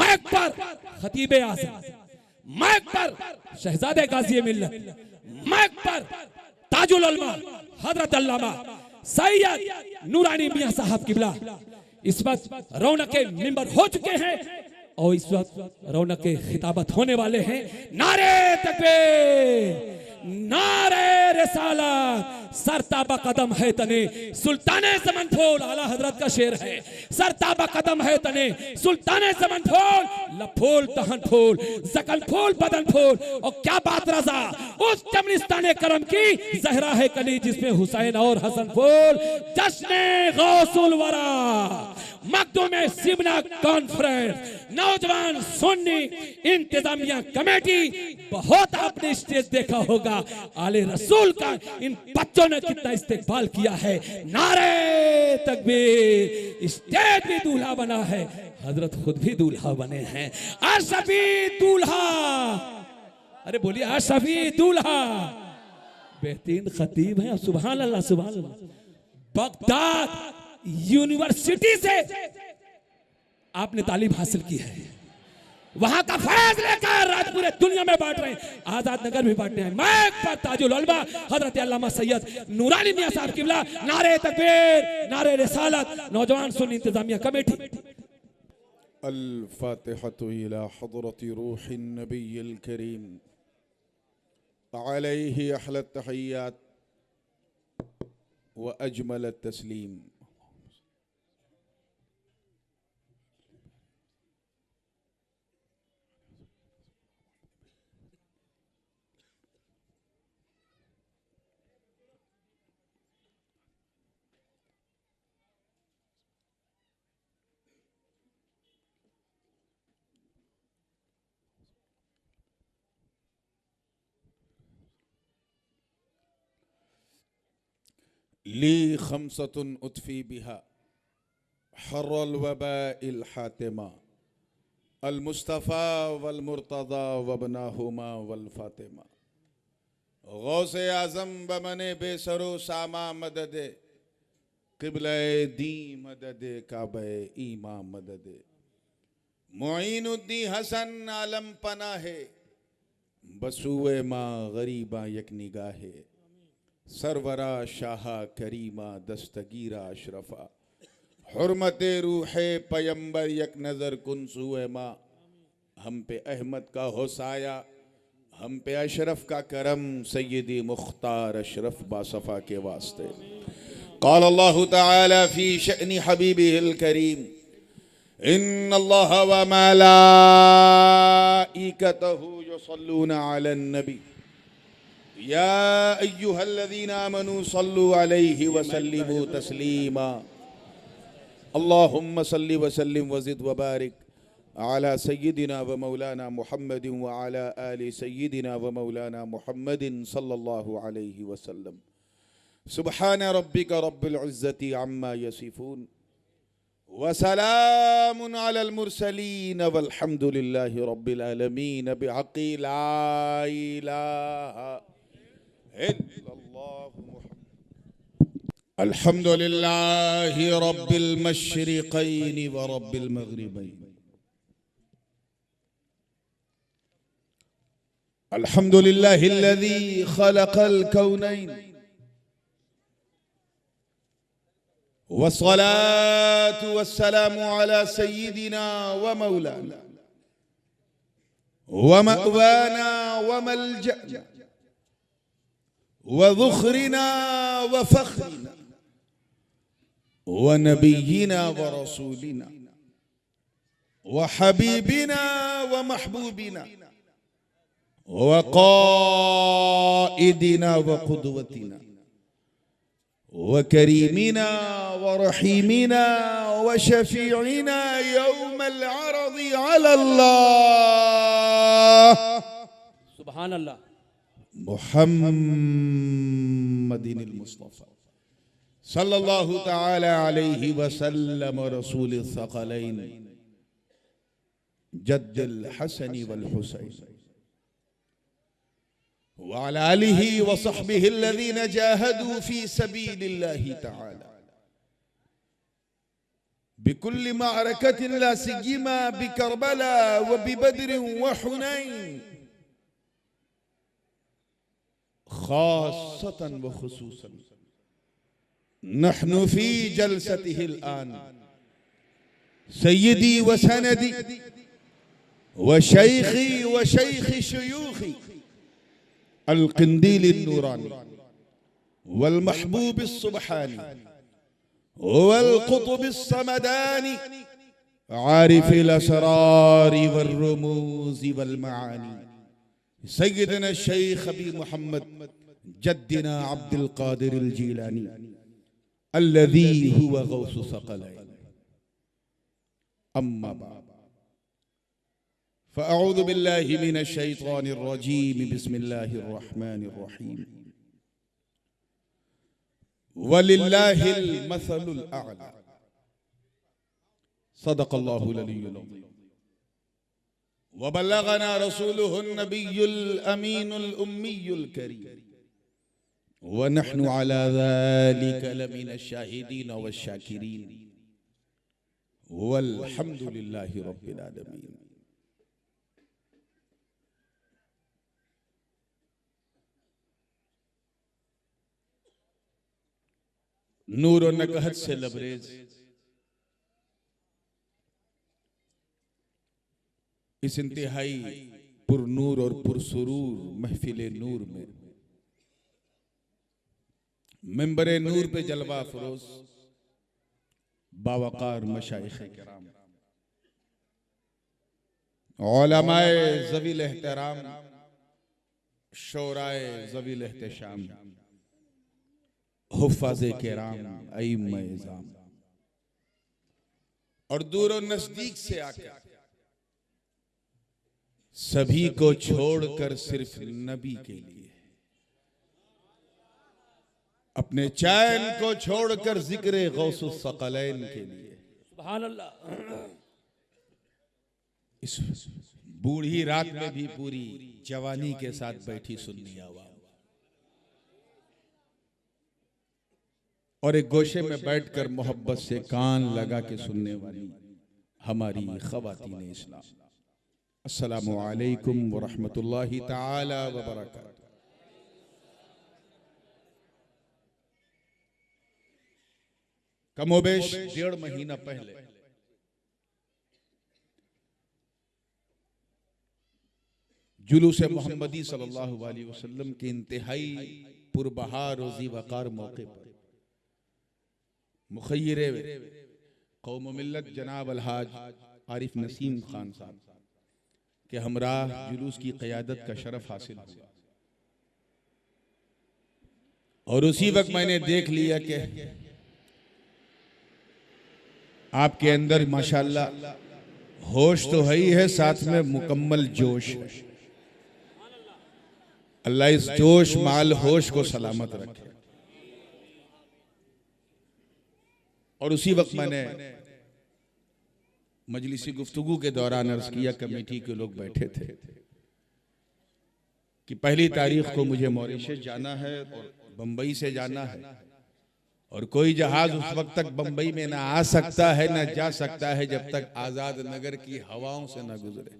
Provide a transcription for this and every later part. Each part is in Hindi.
माइक पर खतीब आज़म, माइक पर शहजादे गाज़ी मिल्लत, माइक पर ताजुल उलमा हजरत अल्लामा सैयद नूरानी मियां साहब किबला इस वक्त रौनके मिंबर हो चुके हैं और इस वक्त रौनके खिताबत होने वाले हैं। नारे तकबीर, नारे रिसालत, सरताबा कदम है तने सुल्ताने ज़मान फूल, आला हजरत का शेर है। सरताबा कदम है तने सुल्ताने ज़मान फूल, लफूल तहन फूल, जकन फूल बदन फूल। और क्या बात रजा उस चमनिस्ताने करम की जहरा है कली जिसमें हुसैन और हसन फूल। जश्ने गौसुल वरा मखदूम सिमना कॉन्फ्रेंस नौजवान सुन्नी इंतजामिया कमेटी, बहुत आपने स्टेज देखा होगा आले रसूल का इन बच्चों ने कितना इस्तेकबाल किया है। नारे तकबीर, स्टेज भी दूल्हा बना है, हजरत खुद भी दूल्हा बने हैं। अशफी दूल्हा, अरे बोलिए अशफी दूल्हा, बेहतरीन खतीब है। सुभान अल्लाह सुभान अल्लाह। बगदाद यूनिवर्सिटी से आपने तालीम हासिल की है, वहां का फैज लेकर आज पूरे दुनिया में बांट रहे हैं, आजाद नगर भी बांटने हैं। माइक पर ताजुल उलमा हजरत अल्लामा सैयद नूरानी मियां साहब किबला। नारे तकबीर, नारे रिसालत, नौजवान सुन्नी इंतजामिया कमेटी। अल फातिहतु इला हज़रति रूहिन नबिय्यिल करीम अलैहि अहलत तहिय्यात व अजमलत तस्लीम। ली खमसतुन उतफी बिहा हर्रल वबाइल हातिमा अल मुस्तफ़ा वल मुर्तज़ा वबनाहुमा वल फातिमा। गौसे आज़म बमने बेसरो सामा मददे क़िबले दी मददे काबे ईमा मददे। मुईनुद्दीन हसन आलम पनाहे बसुए माँ गरीबा यक निगाहे। सरवरा शाहा करीमा दस्तगीरा अशरफा हुर्मते रूहे पयंबर यक नज़र कुनसुए माँ। हम पे अहमद का होसाया, हम पे अशरफ का करम, सय्यदी मुख्तार अशरफ बासफ़ा के वास्ते। क़ाल अल्लाहु तआला फ़ी शअनि हबीबिहिल करीम इन्नल्लाह व मलाइकतहु युसल्लूना अलन नबी या अय्युहल्लज़ीना आमनू सल्लु अलैहि व सल्लिमू तस्लीमा। अल्लाहुम्मा सल्लि व सल्लिम व ज़िद व बारिक अला सय्यिदिना व मौलाना मुहम्मदिन व अला आलि सय्यिदिना व मौलाना मुहम्मदिन सल्लल्लाहु अलैहि व सल्लम। सुब्हान रब्बिका रब्बिल इज़्ज़ति अम्मा यसिफून व सलामुन अलल मुरसलीन वल्हम्दुलिल्लाहि रब्बिल आलमीन बिहक़्क़ि ला इलाहा अल्हम्दुलिल्लाहि रब्बिल मशरिक़ैनि व रब्बिल मग़रिबैनि। अल्हम्दुलिल्लाहिल्लज़ी ख़लक़ल कौनैन वस्सलातु वस्सलामु अला सय्यिदिना व मौलाना व मअवाना व मलजअना व ज़ुख़रिना व फ़ख़्रिना व नबिय्यिना व रसूलिना व हबीबिना व महबूबिना व क़ाइदिना व क़ुदवतिना व करीमिना व रहीमिना व शफ़ीइना यौमल अरज़ि अलल्लाह। सुभान अल्लाह। मुहम्मदिनिल मुस्तफ़ा सल्लल्लाहु तआला अलैहि वसल्लम रसूल सक़लैन जद्दिल हसन वल हुसैन व अला आलिहि व सहबिहि अल्लज़ीना जाहदू फी सबीलिल्लाहि तआला बिकुल्लि मअरकतिन ला सिय्यमा बिकरबला व बिबद्र व हुनैन खासतन व खुसूसन नहनु फी जलसतिहिल आन सय्यदी व सनदी व शैखी शुयूखी अल क़िंदील नूरानी वल महबूब सुब्हानी वल क़ुतुब समदानी आरिफ़िल असरार वल रुमूज़ वल मआनी सय्यदना शेख अबी मोहम्मद जद्दिना अब्दुल क़ादिर अल जीलानी अल्लज़ी हुवा गौसु सक़लैन अम्मा बाद फ़अऊज़ु बिल्लाहि मिनश शैतानिर रजीम बिस्मिल्लाहिर रहमानिर रहीम वलिल्लाहिल मसलुल अअला सदक़ल्लाहुल अलीयुल अज़ीम व बल्लगना रसूलुहुन नबियुल अमीनुल उम्मियुल करीम व नहनु अला ज़ालिका लमिनश शाहिदीन वश शाकिरीन वल्हम्दुलिल्लाहि रब्बिल आलमीन। नूर और नकहत से लबरेज इस इंतहाई पुरनूर और पुरसुरूर महफिल नूर में मिंबरे नूर पे जलवा फरोज बावकार मशाइख किराम उलमाए ज़वील एहतराम शोराए ज़वील एहतशाम हुफ़ाज़े किराम अइम्माए इज़ाम और दूर और नजदीक से आकर सभी को छोड़कर सिर्फ नबी के लिए अपने चैन को छोड़कर जिक्र गौसुस सक़लैन के लिए सुभान अल्लाह। इस बूढ़ी रात में भी पूरी जवानी के साथ बैठी सुन्नी आवाज़ और एक गोशे में बैठकर मोहब्बत से कान लगा के सुनने वाली हमारी ख़वातीन इस्लाम, अस्सलामु अलैकुम व रहमतुल्लाहि ताला व बरकातहू। कमोबेश 1.5 महीना पहले जुलूस मोहम्मदी सल्लल्लाहु अलैहि वसल्लम के इंतहाई पुरबहार रोज़ी वकार मौके पर मुखय्यिर कौम मिल्लत जनाब अलहाज आरिफ नसीम खान साहब के हमराह जुलूस की क़यादत का शरफ हासिल हुआ और उसी वक्त मैंने देख लिया कि आपके अंदर माशाअल्लाह होश तो है ही है, साथ में मुकम्मल जोश है। अल्लाह इस जोश माल होश को सलामत रखे। और उसी वक्त मैंने मजलिसी गुफ्तगू के दौरान अर्ज किया, कमेटी के लोग बैठे थे कि 1 तारीख को मुझे मॉरिशस जाना है और बंबई से जाना है और कोई जहाज उस वक्त तक बंबई में ना आ सकता है ना जा सकता है जब तक आजाद नगर की हवाओं से ना गुजरे।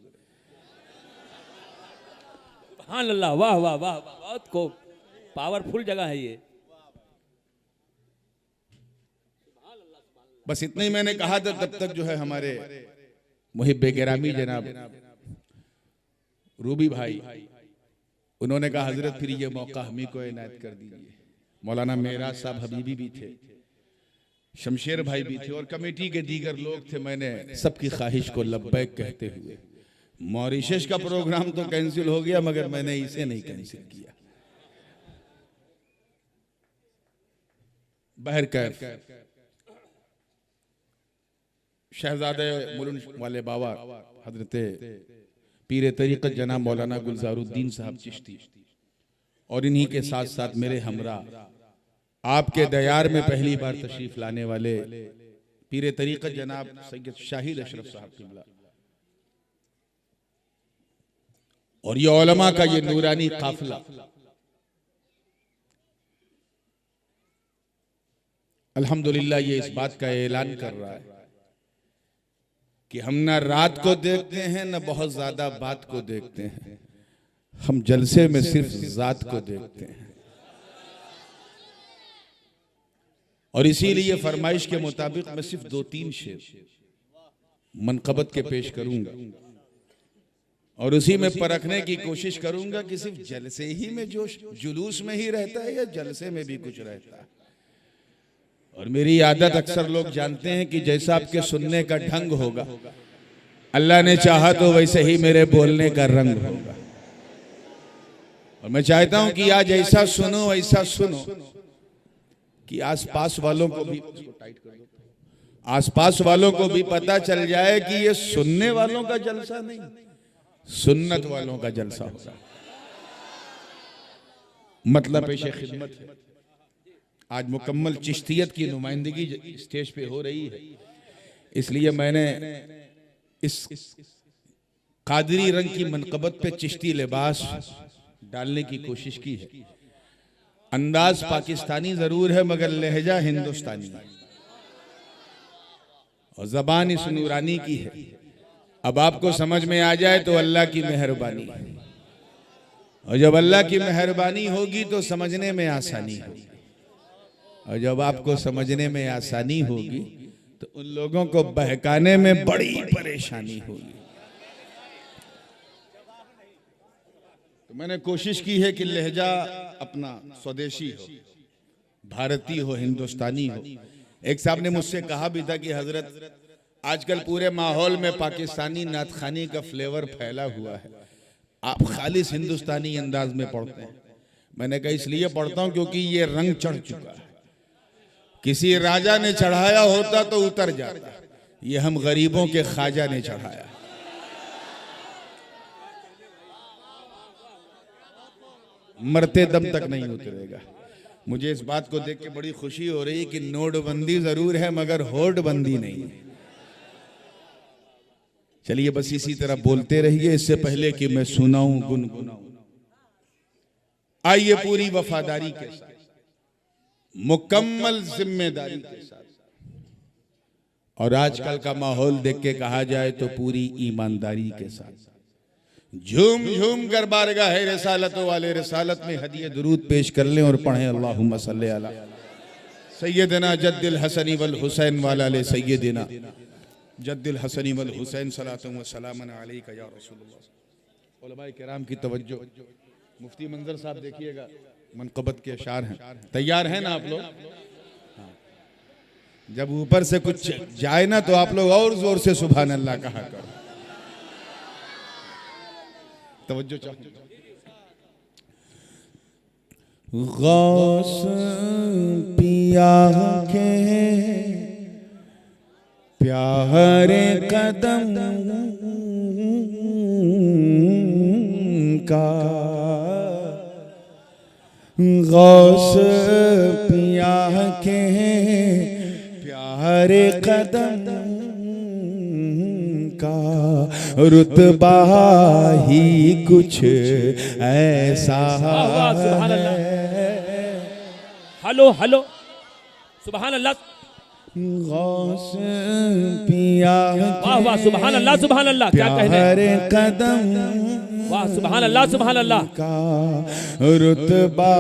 सुभान अल्लाह, वाह वाह वाह, बहुत को पावरफुल जगह है ये। बस इतना ही मैंने कहा था। तब तक जो है हमारे मुहिब्बे गिरामी जनाब रूबी भाई, उन्होंने कहा हजरत फिर ये मौका हमी को इनायत कर दीजिए। मौलाना मेराज साहब हबीबी भी थे, शमशेर भाई भी थे और कमेटी के दीगर लोग थे। मैंने सबकी ख्वाहिश को लब्बैक कहते हुए मॉरिशस का प्रोग्राम तो कैंसिल हो गया, मगर मैंने इसे नहीं कैंसिल किया। बहरकैफ शहजादे मुलुन वाले बाबा हजरत पीर तरीक़त जनाब मौलाना गुलजारुद्दीन साहब चिश्ती और इन्हीं के साथ साथ मेरे हमरा आपके दयार में पहली बार तशरीफ लाने वाले पीरे तरीक़त जनाब सैयद शाहिद अशरफ साहब किबला और ये उलमा का ये नूरानी काफिला अल्हम्दुलिल्लाह ये इस बात का ऐलान कर रहा है कि हम ना रात को देखते हैं ना बहुत ज्यादा बात को देखते हैं, हम जलसे में सिर्फ जात को देखते हैं। और इसीलिए फरमाइश के मुताबिक मैं सिर्फ 2-3 शेर मनकबत के पेश करूंगा और उसी में परखने की कोशिश करूंगा कि सिर्फ जलसे ही में जोश जुलूस में ही रहता है या जलसे में भी कुछ रहता है। और मेरी आदत अक्सर लोग जानते हैं कि जैसा आपके सुनने का ढंग होगा अल्लाह ने चाहा तो वैसे ही मेरे बोलने का रंग होगा। और मैं चाहता हूं कि आज ऐसा सुनो ऐसा सुनो कि आसपास वालों को भी पता चल जाए कि ये सुनने वालों का जलसा नहीं सुन्नत वालों का जलसा होगा। मतलब पेशे खिदमत है। आज मुकम्मल चिश्तियत की नुमाइंदगी स्टेज पे हो रही है, इसलिए मैंने इस कादरी रंग की मनकबत पे चिश्ती लिबास डालने की कोशिश की है। अंदाज पाकिस्तानी जरूर है मगर लहजा हिंदुस्तानी है और जबान इस नूरानी की है। अब आपको समझ में आ जाए तो अल्लाह की मेहरबानी है और जब अल्लाह की मेहरबानी होगी तो समझने में आसानी होगी और जब आपको समझने में आसानी होगी तो उन लोगों को बहकाने में बड़ी परेशानी होगी। तो मैंने कोशिश की है कि लहजा अपना स्वदेशी हो, भारतीय हो, हिंदुस्तानी हो। एक साहब ने मुझसे कहा भी था कि हजरत आजकल पूरे माहौल में पाकिस्तानी नातखानी का फ्लेवर फैला हुआ है, आप खालिस हिंदुस्तानी अंदाज में पढ़ते हैं। मैंने कहा इसलिए पढ़ता हूं क्योंकि ये रंग चढ़ चुका है। किसी राजा ने चढ़ाया होता तो उतर जाता, ये हम गरीबों के ख्वाजा ने चढ़ाया। मरते दम तक नहीं उतरेगा। मुझे इस बात को देख के बड़ी खुशी हो रही कि नोटबंदी जरूर है मगर होटबंदी नहीं है। चलिए बस इसी तरह बोलते रहिए। इससे पहले कि मैं सुनाऊं गुनगुनाऊं, आइए पूरी वफादारी के साथ, मुकम्मल जिम्मेदारी के साथ और आजकल का माहौल देख के कहा जाए तो पूरी ईमानदारी के साथ झूम झूम कर बारगाह रिसालत वाले रिसालत में हदिया दुरूद पेश कर लें और पढ़ें अल्लाहुम्मा सल्ली अला सय्यदना जद्दिल हसनी वल हुसैन वाला ले सय्यदना जद्दिल हसनी वल हुसैन सलातुम व सलामन अलैका या रसूलुल्लाह। उलमाए किराम की तवज्जो, मुफ्ती मंजर साहब देखिएगा, मनकबत के अशार हैं। तैयार हैं ना आप लोग? जब ऊपर से कुछ जाए ना तो आप लोग और जोर से सुभान अल्लाह कहा करो। तवज्जो चाहिए। गौस पिया के प्यारे कदम का, गौस पिया के प्यारे कदम का रुतबा ही कुछ ऐसा है। हेलो हेलो सुभान अल्लाह। गौस पिया वाह वाह सुभान अल्लाह सुभान अल्लाह। क्या कहते हैं? कदम वाह सुभान अल्लाह सुभान अल्लाह। का रुतबा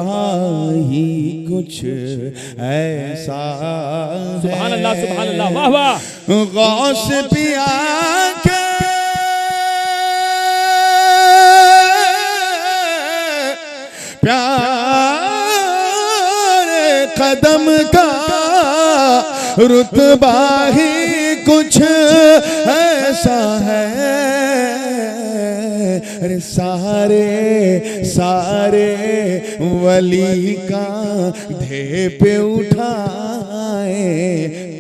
ही कुछ ऐसा है। सुभान अल्लाह वाह वाह। गौस पिया के प्यारे कदम का रुतबा ही कुछ ऐसा है। अरे सारे सारे वली का धे पे उठाए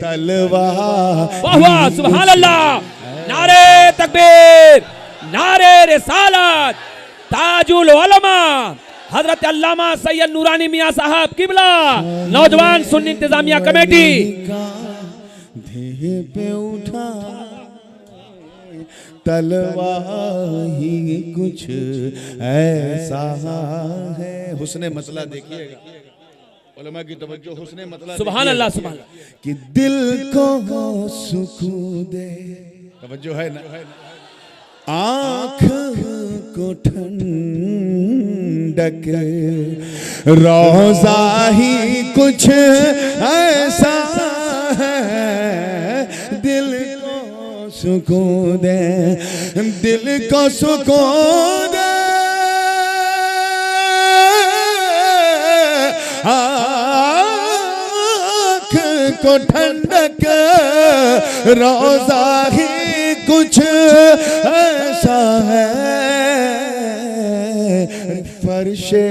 तलवार। वाह वाह सुभान अल्लाह। नारे तकबीर, नारे रिसालत, ताजुल उलमा, हजरत अल्लामा सैयद नूरानी मियां साहब किबला नौजवान सुन्नी इंतजामिया कमेटी देह पे उठा तलवार ही कुछ ऐसा है। हुस्ने मतला देखिएगा, उलमा की तवज्जो, हुस्ने मतला सुभान अल्लाह सुभान अल्लाह। कि दिल को सुकून दे, तवज्जो है ना, आँख को ठंडक, रोज़ा ही कुछ ऐसा है। दिल को सुकून दे, दिल को सुकून दे, आँख को ठंडक, रोज़ा ही कुछ ऐसा है। फर्शे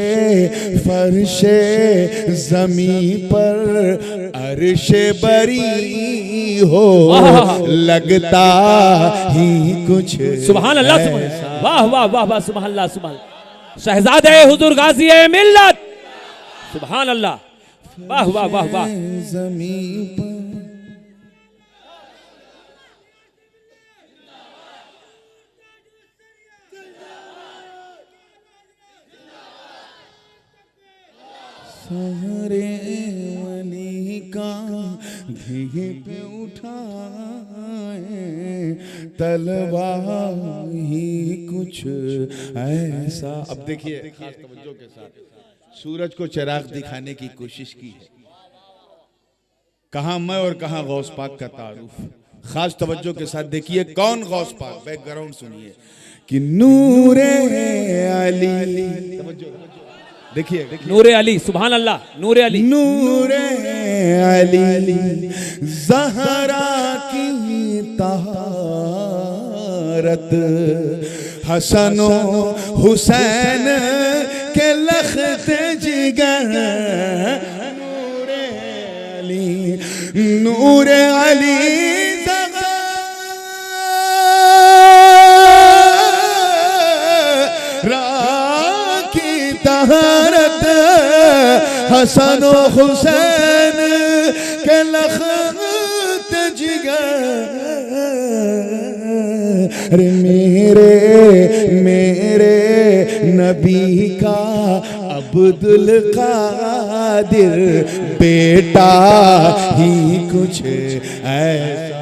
फर्शे ज़मीं पर अर्शे बरी हो, लगता ही कुछ। सुभान अल्लाह सुभान, वाह वाह वाह वाह, सुभान अल्लाह सुभान। शहजादे हुजूर गाजी मिल्लत, सुभान अल्लाह, वाह वाह वाह वाह। ज़मीं पर सारे वली का देह पे उठाए तलवार ही कुछ ऐसा। अब देखिए खास तवज्जो के साथ, सूरज को चिराग दिखाने की कोशिश की है। कहां मैं और कहां गौस पाक का तारुफ। खास तवज्जो के साथ देखिए कौन गौस पाक, बैकग्राउंड सुनिए कि नूरे अली, देखिए नूरे अली, सुभान अल्लाह, नूरे अली, नूरे अली ज़हरा की तहारत, हसनो हुसैन के लख्त जिगर। नूरे अली, नूरे अली तहारत, हसन हुसैन के लख्त जिगर। मेरे मेरे नबी का अब्दुल कादिर बेटा ही कुछ ऐसा।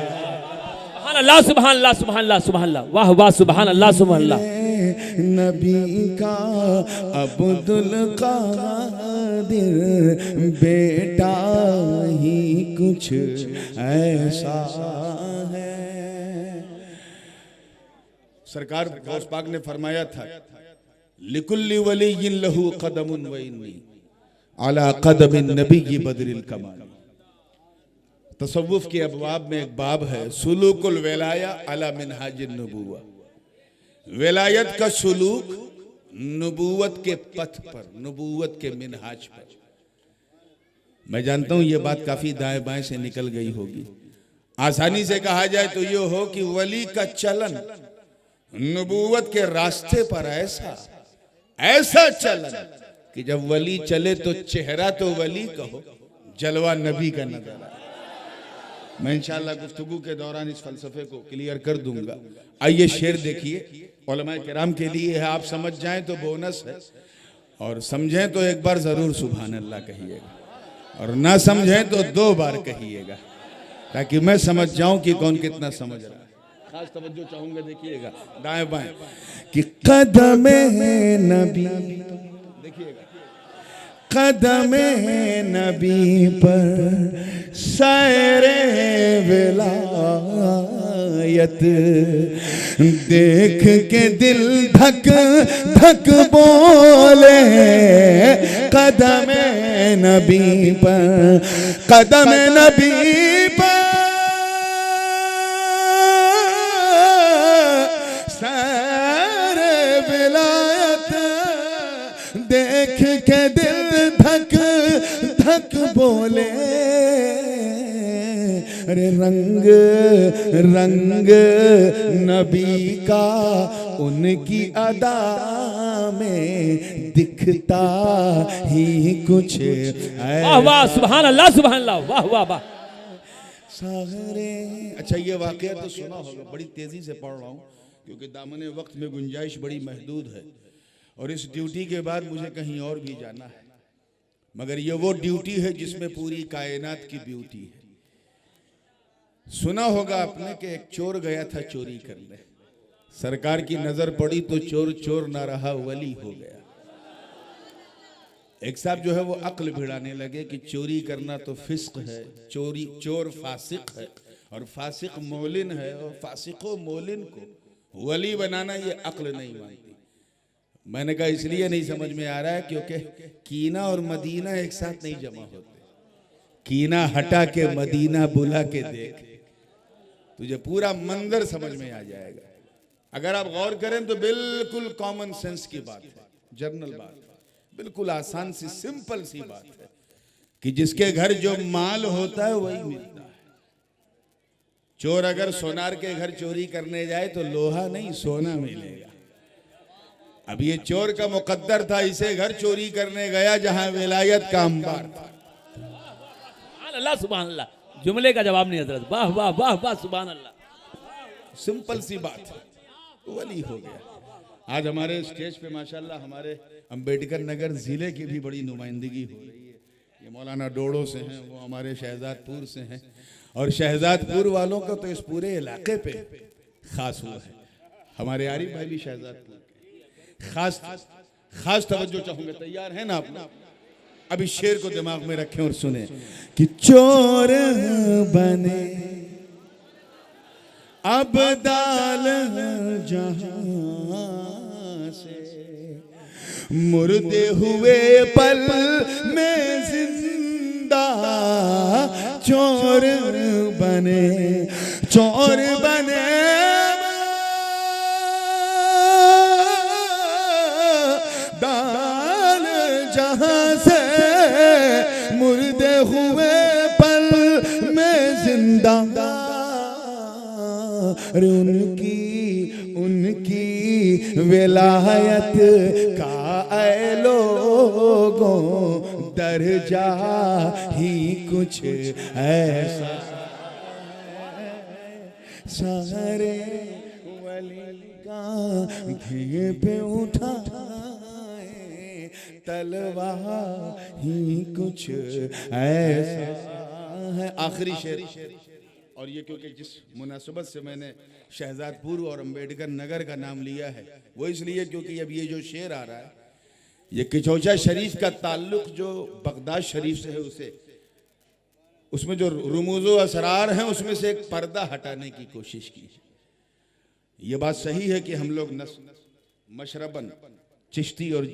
सुभान अल्लाह सुभान अल्लाह सुभान अल्लाह सुभान अल्लाह, वाह वाह, सुभान अल्लाह सुभान अल्लाह। नबी का अब्दुल कादिर बेटा ही कुछ ऐसा है। सरकार गौस पाक ने फरमाया था, लिकुल्ली वलिय्यिन लहू कदमुन व इन्नी अला कदमिन नबी बदरिल कमाल। तसव्वुफ के अबवाब में एक बाब है, सुलूकुल विलाया अला मिनहाजिन नबुव्वा। विलायत का सुलूक नबूवत के पथ पर, नबूवत के मिनहाज पर। मैं जानता हूं ये बात काफी दाएं बाएं से निकल गई होगी। आसानी से कहा जाए तो ये हो कि वली का चलन नबूवत के रास्ते पर ऐसा ऐसा चलन कि जब वली चले तो चेहरा तो वली का हो, जलवा नबी का नजर आए। मैं इंशाअल्लाह गुफ्तगू के दौरान इस फलसफे को क्लियर कर दूंगा। आइए शेर देखिए, उलमाए किराम के लिए है, आप समझ जाएं तो बोनस है, और समझें तो एक बार जरूर सुभान अल्लाह कहिएगा, और ना समझें तो 2 बार कहिएगा, ताकि मैं समझ जाऊं कि कौन कितना समझ रहा है। खास तवज्जो चाहूंगा, देखिएगा दाएं बाएं कि कदमे नबी, देखिएगा कदमे नबी पर सैरे विलायत, देख के दिल धक धक बोले कदमे नबी पर, कदमे नबी पर सैरे विलायत, देख के दिल धक धक बोले। अरे रंग रंग नबी का उनकी अदा में दिखता ही कुछ वाह वाह सुभान अल्लाह सुभान अल्लाह वाह वाह वाह। सागरे। अच्छा ये वाकया तो सुना होगा, बड़ी तेजी से पढ़ रहा हूँ क्योंकि दामने वक्त में गुंजाइश बड़ी महदूद है और इस ड्यूटी के बाद मुझे कहीं और भी जाना है, मगर ये वो ड्यूटी है जिसमें पूरी कायनात की ब्यूटी है। सुना होगा आपने कि एक चोर गया था चोरी करने, सरकार की नजर पड़ी तो चोर चोर ना रहा वली हो गया। एक साहब जो है वो अक्ल भिड़ाने लगे कि चोरी करना तो फिस्क है, चोर फासिक है और फासिक मोलिन है और फासिको मोलिन को वली बनाना ये अक्ल नहीं मानती। मैंने कहा इसलिए नहीं समझ में आ रहा है क्योंकि कीना और मदीना एक साथ नहीं जमा होते। कीना हटा के मदीना बुला के देख, तुझे पूरा मंजर समझ में आ जाएगा। अगर आप गौर करें तो बिल्कुल कॉमन सेंस की बात है, जनरल बात है, बिल्कुल आसान सी सिंपल सी बात है कि जिसके घर जो माल होता है वही मिलता है। चोर अगर सोनार के घर चोरी करने जाए तो लोहा नहीं सोना मिलेगा। अब ये चोर का मुकद्दर था, इसे घर चोरी करने गया जहां विलायत का अंबार था। अल्लाह सुभान अल्लाह। जुमले का जवाब नहीं हजरत, वाह वाह वाह वाह सुभान अल्लाह। सिंपल सी बात है, वली हो गया। आज हमारे स्टेज पे माशाल्लाह हमारे अंबेडकर नगर जिले की भी बड़ी नुमाइंदगी हो रही है। ये मौलाना डोड़ो से हैं, वो हमारे शहजादपुर से हैं और शहजादपुर वालों का तो इस पूरे इलाके पे खास हुआ है। हमारे आरिफ भाई भी शहजादपुर के। खास तवज्जो चाहूंगा, तैयार है ना आप? अब इस शेर को दिमाग में रखें और सुने कि चोर बने अबदाल जहां से, मुर्दे हुए पल में जिंदा चोर बने, चोर बने दाल जहां से, मुर्दे हुए पल में जिंदा। अरे उनकी विलायत का ऐ लोगों दर्जा ही कुछ ऐसा, सारे वली का घे पे उठाए तलवार ही कुछ ऐसा है। आखिरी शेर, और ये क्योंकि जिस मुनासिबत से मैंने शहजादपुर और अंबेडकर नगर का नाम लिया है वो इसलिए क्योंकि अब ये जो शेर आ रहा है ये किचौचा शरीफ का ताल्लुक जो बगदाद शरीफ से है, उसमें जो रुमूज़ो असरार हैं उसमें से एक पर्दा हटाने की कोशिश की है। ये बात सही है कि हम लोग मशरबन चिश्ती और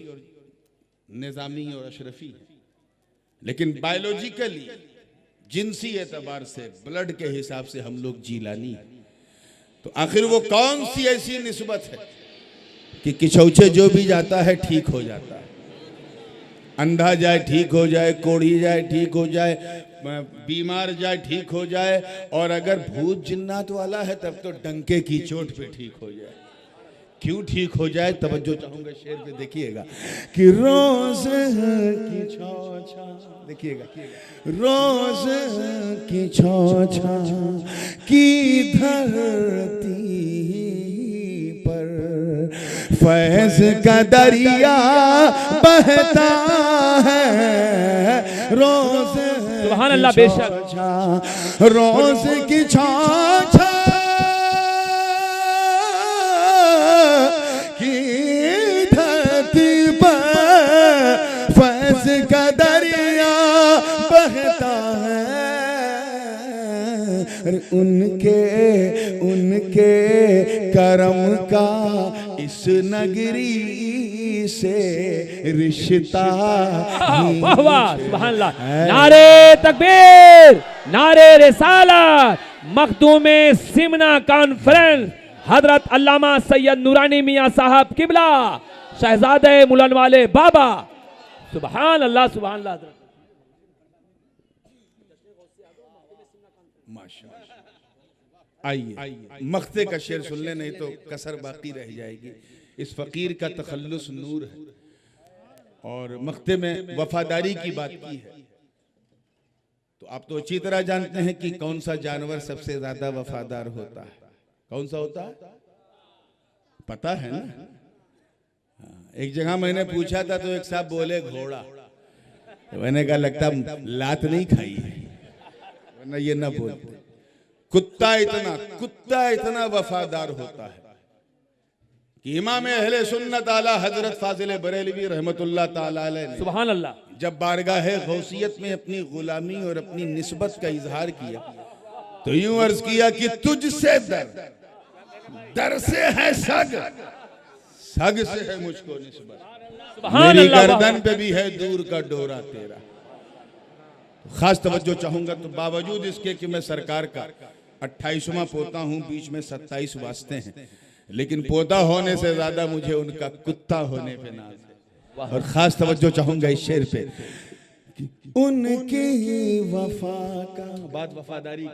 निज़ामी और अशरफी हैं, लेकिन बायोलॉजिकली जिनसी एतबार से ब्लड के हिसाब से हम लोग जीलानी हैं। तो आखिर वो कौन सी ऐसी निस्बत है कि किचौचे जो भी जाता है ठीक हो जाता है, अंधा जाए ठीक हो जाए, कोढ़ी जाए ठीक हो जाए, बीमार जाए ठीक हो जाए, और अगर भूत जिन्नात वाला है तब तो डंके की चोट पे ठीक हो जाए। क्यों ठीक हो जाए? तवज्जो चाहूंगा शेर पे, देखिएगा कि रोज की छौछा, देखिएगा रोज की छौछा की धरती पर फैज का दरिया बहता है। रोज सुभान अल्लाह, बेशक रोज की छौछा का दरिया बहता है। उनके करम का इस नगरी से रिश्ता। वाह वाह सुभान अल्लाह। नारे तकबीर, नारे रिसालत। मखदूमे सिमना कॉन्फ्रेंस हजरत अल्लामा सैयद नूरानी मियां साहब किबला शहजादे मुलन वाले बाबा। सुभान अल्लाह सुभान अल्लाह। माशाअल्लाह। आइए मख्ते का शेर सुन ले, नहीं तो कसर बाकी रह जाएगी। इस फकीर का तखल्लुस नूर है और मख्ते में वफादारी की बात की है। तो आप तो अच्छी तरह जानते हैं कि कौन सा जानवर सबसे ज्यादा वफादार होता है। कौन सा होता है पता है ना? एक जगह मैंने पूछा था तो एक साहब बोले घोड़ा। तो मैंने कहा लगता लात नहीं खाई है, वरना ये ना बोलते। कुत्ता इतना वफादार होता है कि इमाम अहले सुन्नत आला हजरत फाजिल बरेलवी रहमतुल्लाह ताला अलैह ने सुभान अल्लाह जब बारगाह गौसियत में अपनी गुलामी और अपनी निस्बत का इजहार किया तो यूं अर्ज किया कि तुझसे दर से है सग से है मुझको निस्बत, मेरी गर्दन पे भी है दूर का डोरा तेरा। खास तवज्जो चाहूंगा तो बावजूद इसके कि मैं सरकार का 28वां पोता हूं, बीच में 27 वास्ते हैं, लेकिन पोता होने से ज्यादा मुझे उनका कुत्ता होने पे नाज है। और खास तवज्जो चाहूंगा इस शेर पे, उनकी वफा का बात वफादारी,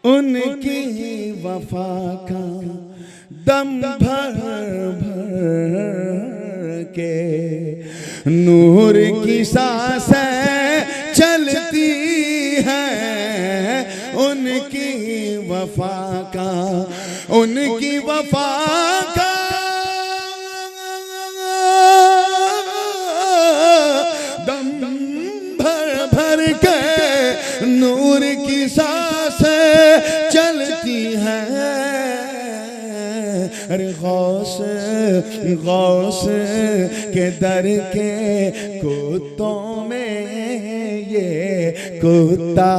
उनकी वफा का दम भर भर के नूर की सांसें चलती हैं। उनकी वफा का दम भर भर के नूर की सांसें चलती हैं। अरे गौस के दर के कुत्तों में ये कुत्ता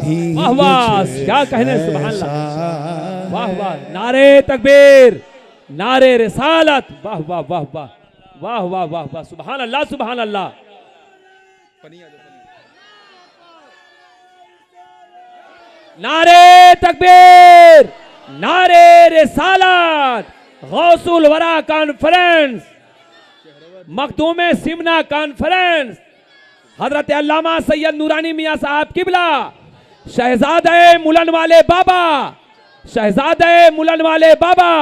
ही वाह वाह, क्या कहने, सुभान अल्लाह, वाह वाह, नारे तकबीर, नारे रिसालत, वाह वाह वाह वाह वाह वाह वाह वाह, सुभान अल्लाह सुभान अल्लाह। नारे तकबीर, नारे रिसालत, गौसुल वरा कॉन्फ्रेंस, मखदूम सिमना कॉन्फ्रेंस, हजरत अल्लामा सैयद नूरानी मियां साहब किबला, शहजादे मुलन वाले बाबा, शहजादे मुलन वाले बाबा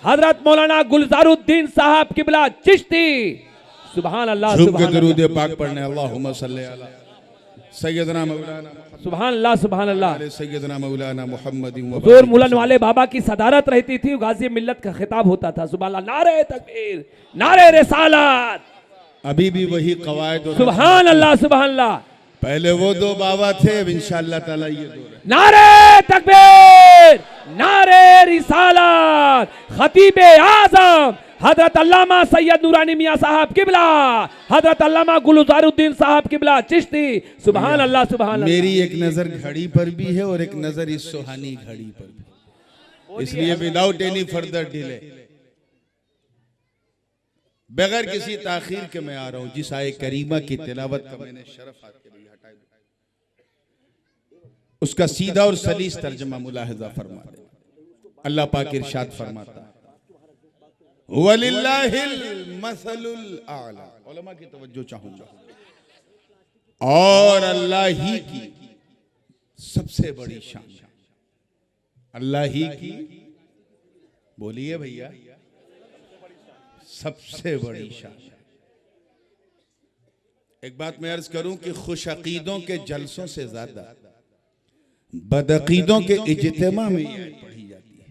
हजरत मौलाना गुलजारुद्दीन साहब किबला चिश्ती, सुभान अल्लाह सुभान दरूद पाक पढ़ने, अल्लाहुम्मा सल्ली अला सैयदना मौलाना, सुभान अल्लाह सुभान अल्लाह, सैयदना मौलाना मुहम्मद हुजूर मुलन वाले बाबा की सदारत रहती थी, गाजी मिल्लत का खिताब होता था, सुभान अल्लाह, नारे तकबीर, नारे रिसालत, अभी भी वही कवायद, सुभान अल्लाह सुभान अल्लाह। पहले वो दो बाबा थे, अब इंशाअल्लाह ताला ये दो। नारे तकबीर, नारे रिसालत, खतीब आजम हजरत अल्लामा सैयद नूरानी मियां साहब किबला, हजरत अल्लामा गुलजारुद्दीन साहब किबला चिश्ती, सुभान अल्लाह सुभान अल्लाह। मेरी एक नजर घड़ी पर भी है और एक नजर इस सुहानी घड़ी पर भी, इसलिए विदाउट एनी फर्दर डिले, बगैर किसी ताखीर के मैं आ रहा हूं। जिस आए करीमा की तिलावत का मैंने शरफ हाथ के लिए हटा दिया, उसका सीधा और सलीस तर्जमा मुलाहिजा फरमा दे। अल्लाह पाक इरशाद फरमाता है, वलिल्लाहिल मसलुल आला, उलमा की तवज्जो चाहूंगा, और अल्लाह ही की सबसे बड़ी शान, अल्लाह ही की, बोलिए भैया, सबसे बड़ी शान। एक बात मैं अर्ज करूं कि खुश अकीदों के जलसों से ज्यादा बदअकीदों के इज्तिमा में ये पढ़ी जाती है,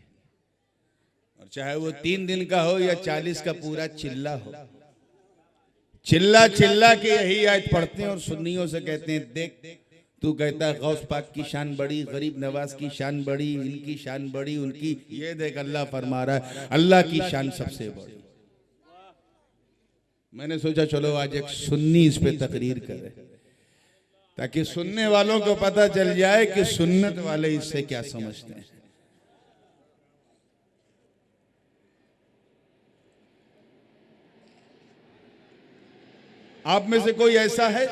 और चाहे वो 3 दिन का हो या 40 का पूरा चिल्ला हो, चिल्ला चिल्ला के यही आयत पढ़ते हैं और सुन्नियों से कहते हैं, देख तू कहता है गौस पाक की शान बड़ी, गरीब नवाज की शान बड़ी, इनकी शान बड़ी, उनकी, ये देख अल्लाह फरमा रहा है अल्लाह की शान सबसे बड़ी। मैंने सोचा चलो आज एक सुन्नी इस पे तकरीर करे, ताकि सुनने वालों को पता चल जाए कि सुन्नत वाले इससे क्या समझते हैं। आप में से कोई ऐसा है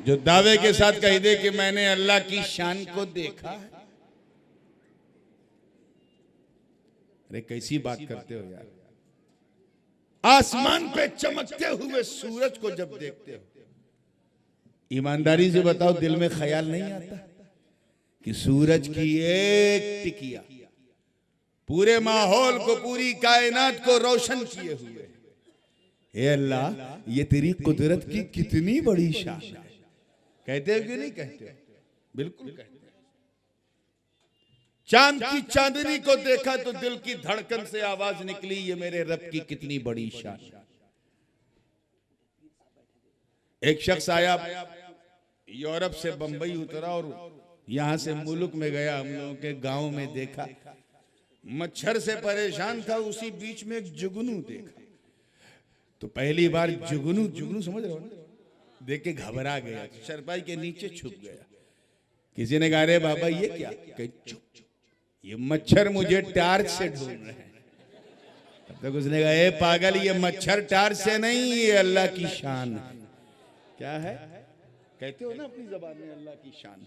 जो दावे के साथ कह दे कि मैंने अल्लाह की शान को देखा है? अरे कैसी बात करते हो यार, आसमान पे चमकते हुए सूरज को जब देखते हो, ईमानदारी से बताओ दिल में ख्याल नहीं आता कि सूरज की एक टिकिया पूरे माहौल को, पूरी कायनात को रोशन किए हुए। हे अल्लाह, ये तेरी कुदरत की कितनी बड़ी शान है। कहते हो कि नहीं कहते हो? बिल्कुल कहते हैं। चांद की चांदनी को देखा तो दिल की धड़कन से आवाज निकली, ये मेरे रब की कितनी बड़ी शान। एक शख्स आया, यूरोप से बंबई उतरा और यहां से मुल्क में गया। हम लोगों के गांव में देखा, मच्छर से परेशान था। उसी बीच में एक जुगनू देखा। तो पहली बार जुगनू समझ रहे हो ना, देख के घबरा गया, चरपाई के नीचे छुप गया। किसी ने कहा, रे बाबा ये क्या? चुप, ये मच्छर मुझे टार्च से ढूंढ रहे हैं। तब तक उसने कहा, ए पागल, ये मच्छर टार्च से नहीं, ये अल्लाह की शान है। क्या है? कहते हो ना अपनी जबान में, अल्लाह की शान।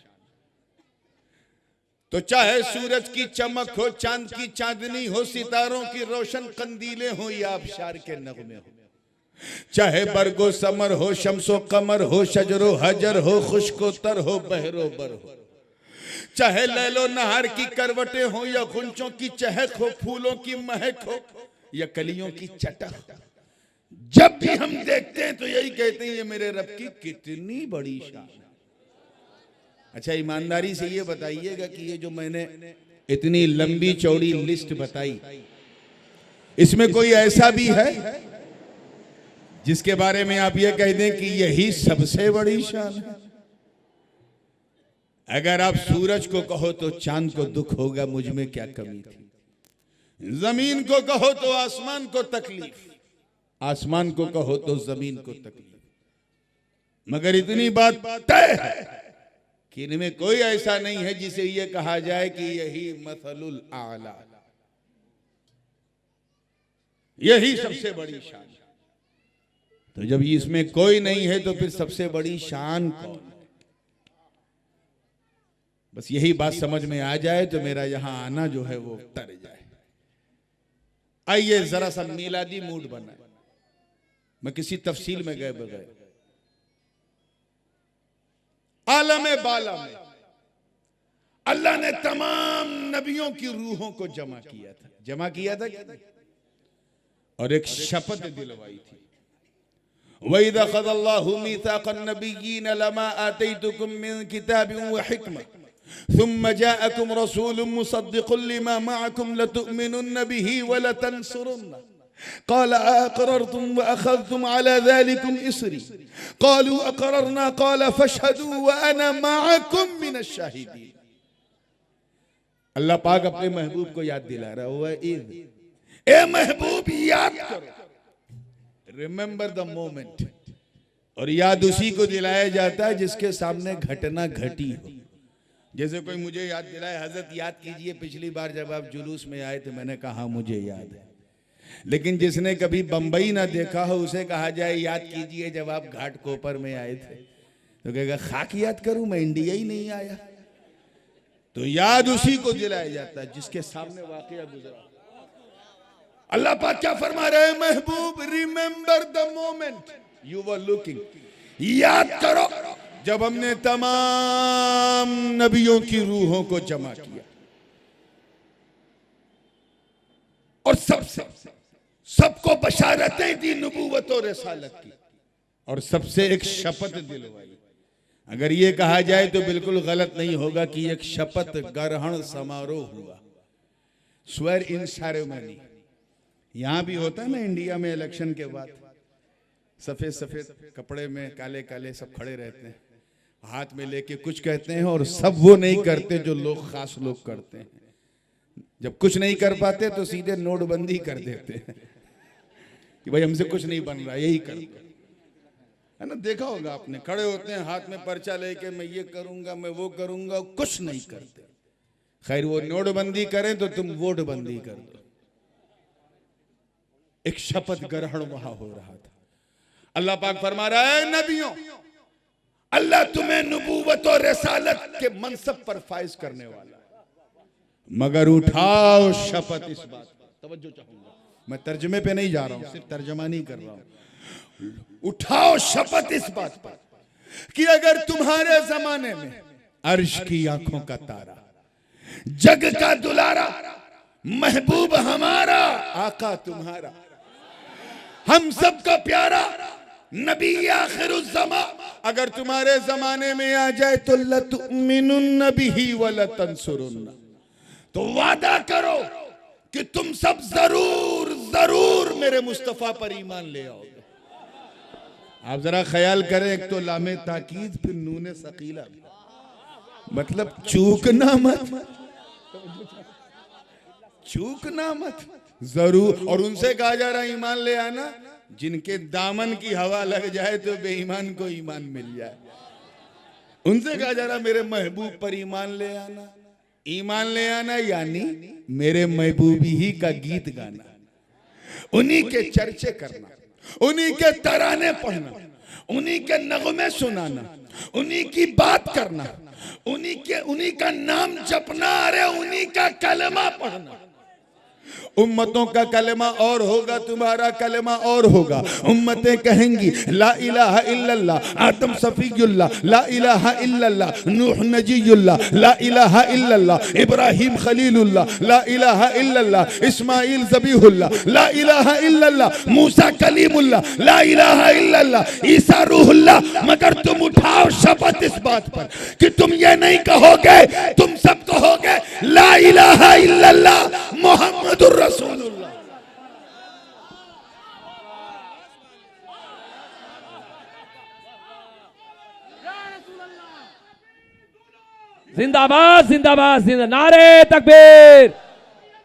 तो चाहे सूरज की चमक हो, चांद की चांदनी हो, सितारों की रोशन कंदीलें हो या आबशार के नगमे हो, चाहे बरगो समर हो, शम्सो कमर हो, शजरो हजर हो, खुश्को तर हो, बहरो बर हो, चाहे लैलो नहार की करवटें हो या गुंचों की चहक हो, फूलों की महक हो या कलियों की चटक, जब भी हम देखते हैं तो यही कहते हैं, ये मेरे रब की कितनी बड़ी शान। अच्छा, ईमानदारी से ये बताइएगा कि ये जो मैंने इतनी लंबी चौड़ी लिस्ट बताई, इसमें कोई ऐसा भी है जिसके बारे में आप ये कह दें कि यही सबसे बड़ी शान है? अगर आप सूरज को कहो तो चांद को दुख होगा, मुझ में क्या कमी थी। जमीन को कहो तो आसमान को तकलीफ, आसमान को कहो तो जमीन को तकलीफ। मगर इतनी बात तय है कि इनमें कोई ऐसा नहीं है जिसे ये कहा जाए कि यही मसलुल आला, यही सबसे बड़ी शान। तो जब इसमें कोई नहीं है तो फिर सबसे बड़ी शान कौन है? बस यही बात समझ में आ जाए तो मेरा यहां आना जो है वो तर जाए। आइए जरा सा मिलादी मूड बनाए, मैं किसी तफसील में गए बगैर। आलम बाला में अल्लाह ने तमाम नबियों की रूहों को जमा किया था और एक शपथ दिलवाई थी। वइज़ अख़ज़ल्लाहु मीसाक़न नबिय्यीन लमा आतैतुकुम मिन किताबिन व हिक्मा सुम्मा जाअकुम रसूलुम मुसद्दिक़ुन लिमा मअकुम लतु'मिनुन्न बिही व लतंसुरुन्नह क़ाल अअक़ररतुम व अख़ज़्तुम अला ज़ालिकुम इस्री क़ालू अक़ररना क़ाल फ़शहदू व अना मअकुम मिनश शाहिदीन। अल्लाह पाक अपने महबूब को याद दिला रहा है, ए महबूब याद करो, रिमेंबर द मोमेंट। और याद उसी को दिलाया जाता है जिसके सामने घटना घटी हो। जैसे कोई मुझे याद दिलाए, हजरत याद कीजिए पिछली बार जब आप जुलूस में आए थे, मैंने कहा मुझे याद है। लेकिन जिसने कभी बंबई ना देखा हो उसे कहा जाए याद कीजिए जब आप घाट कोपर में आए थे, तो कहेगा खाक याद करूं, मैं इंडिया ही नहीं आया। तो याद उसी को दिलाया जाता है जिसके सामने वाकया गुजरा। अल्लाह पाक क्या फरमा रहे हैं, महबूब remember the moment you were looking, याद करो जब हमने तमाम नबियों की रूहों को जमा किया और सबको बशारतें दी नबूवत और रिसालत की, और सबसे एक शपथ दिलवाई। अगर ये कहा जाए तो बिल्कुल गलत नहीं होगा कि एक शपथ ग्रहण समारोह हुआ, स्वेर इन सेरेमनी। यहां भी होता है ना इंडिया में, इलेक्शन के बाद सफेद सफेद कपड़े में काले काले सब खड़े रहते हैं, हाथ में लेके कुछ कहते हैं, और सब वो नहीं करते जो लोग खास लोग करते हैं। जब कुछ नहीं कर पाते तो सीधे नोटबंदी कर देते हैं कि भाई हमसे कुछ नहीं बन रहा, यही करते है ना। देखा होगा आपने, खड़े होते हैं हाथ में पर्चा लेके, मैं ये करूंगा, मैं वो करूंगा, कुछ नहीं करते। खैर वो नोटबंदी करें तो तुम वोट बंदी कर दो। एक शपथ ग्रहण वहां हो रहा था। अल्लाह पाक फरमा रहा है, नबियों अल्लाह तुम्हें नबूवत और रिसालत के मनसब पर फाइज करने वाला, मगर उठाओ शपथ इस बात पर। तवज्जो चाहूंगा, मैं तर्जमे पे नहीं जा रहा हूं, सिर्फ तर्जमा नहीं कर रहा हूं। उठाओ शपथ इस बात पर कि अगर तुम्हारे जमाने में अर्श की आंखों का तारा, जग का दुलारा, महबूब हमारा, आका तुम्हारा, हम सबका प्यारा नबी आखिरुज़्ज़मा। अगर तुम्हारे जमाने में आ जाए तो लतुमिनुन्न बिही व लतंसुरुन्न, तो वादा करो कि तुम सब जरूर जरूर मेरे मुस्तफा पर ईमान ले आओगे। आप जरा ख्याल करें, एक तो लामे ताकीद, फिर नूने सकीला, मतलब चूकना मत, चूकना मत, जरूर। और उनसे कहा जा रहा ईमान ले आना जिनके दामन की हवा लग जाए तो बेईमान को ईमान मिल जाए। उनसे कहा जा रहा मेरे महबूब पर ईमान ले आना। ईमान ले आना यानी मेरे महबूबी ही का गीत गाना, उन्हीं के चर्चे करना, उन्हीं के तराने पढ़ना, उन्हीं के नगमे सुनाना, उन्हीं की बात करना, उन्हीं का नाम जपना, अरे उन्हीं का कलमा पढ़ना। उम्मतों का कलमा और होगा, तुम्हारा कलमा और होगा। उम्मतें कहेंगी ला इलाहा इल्लल्लाह, आदम सफीयुल्लाह ला इलाहा इल्लल्लाह, नूह नजीयुल्लाह ला इलाहा इल्लल्लाह, इब्राहिम खलीलुल्लाह ला इलाहा इल्लल्लाह, इस्माइल ज़बीहुल्लाह ला इलाहा इल्लल्लाह, मूसा कलीमुल्लाह ला इलाहा इल्लल्लाह, ईसा रूहुल्लाह। मगर तुम उठाओ शपथ इस बात पर कि तुम ये नहीं कहोगे, तुम सब कहोगे ला इलाहा इल्लल्लाह मुहम्मदुर रसूलुल्लाह। जिंदाबाद जिंदाबाद जिंदा, नारे तकबीर,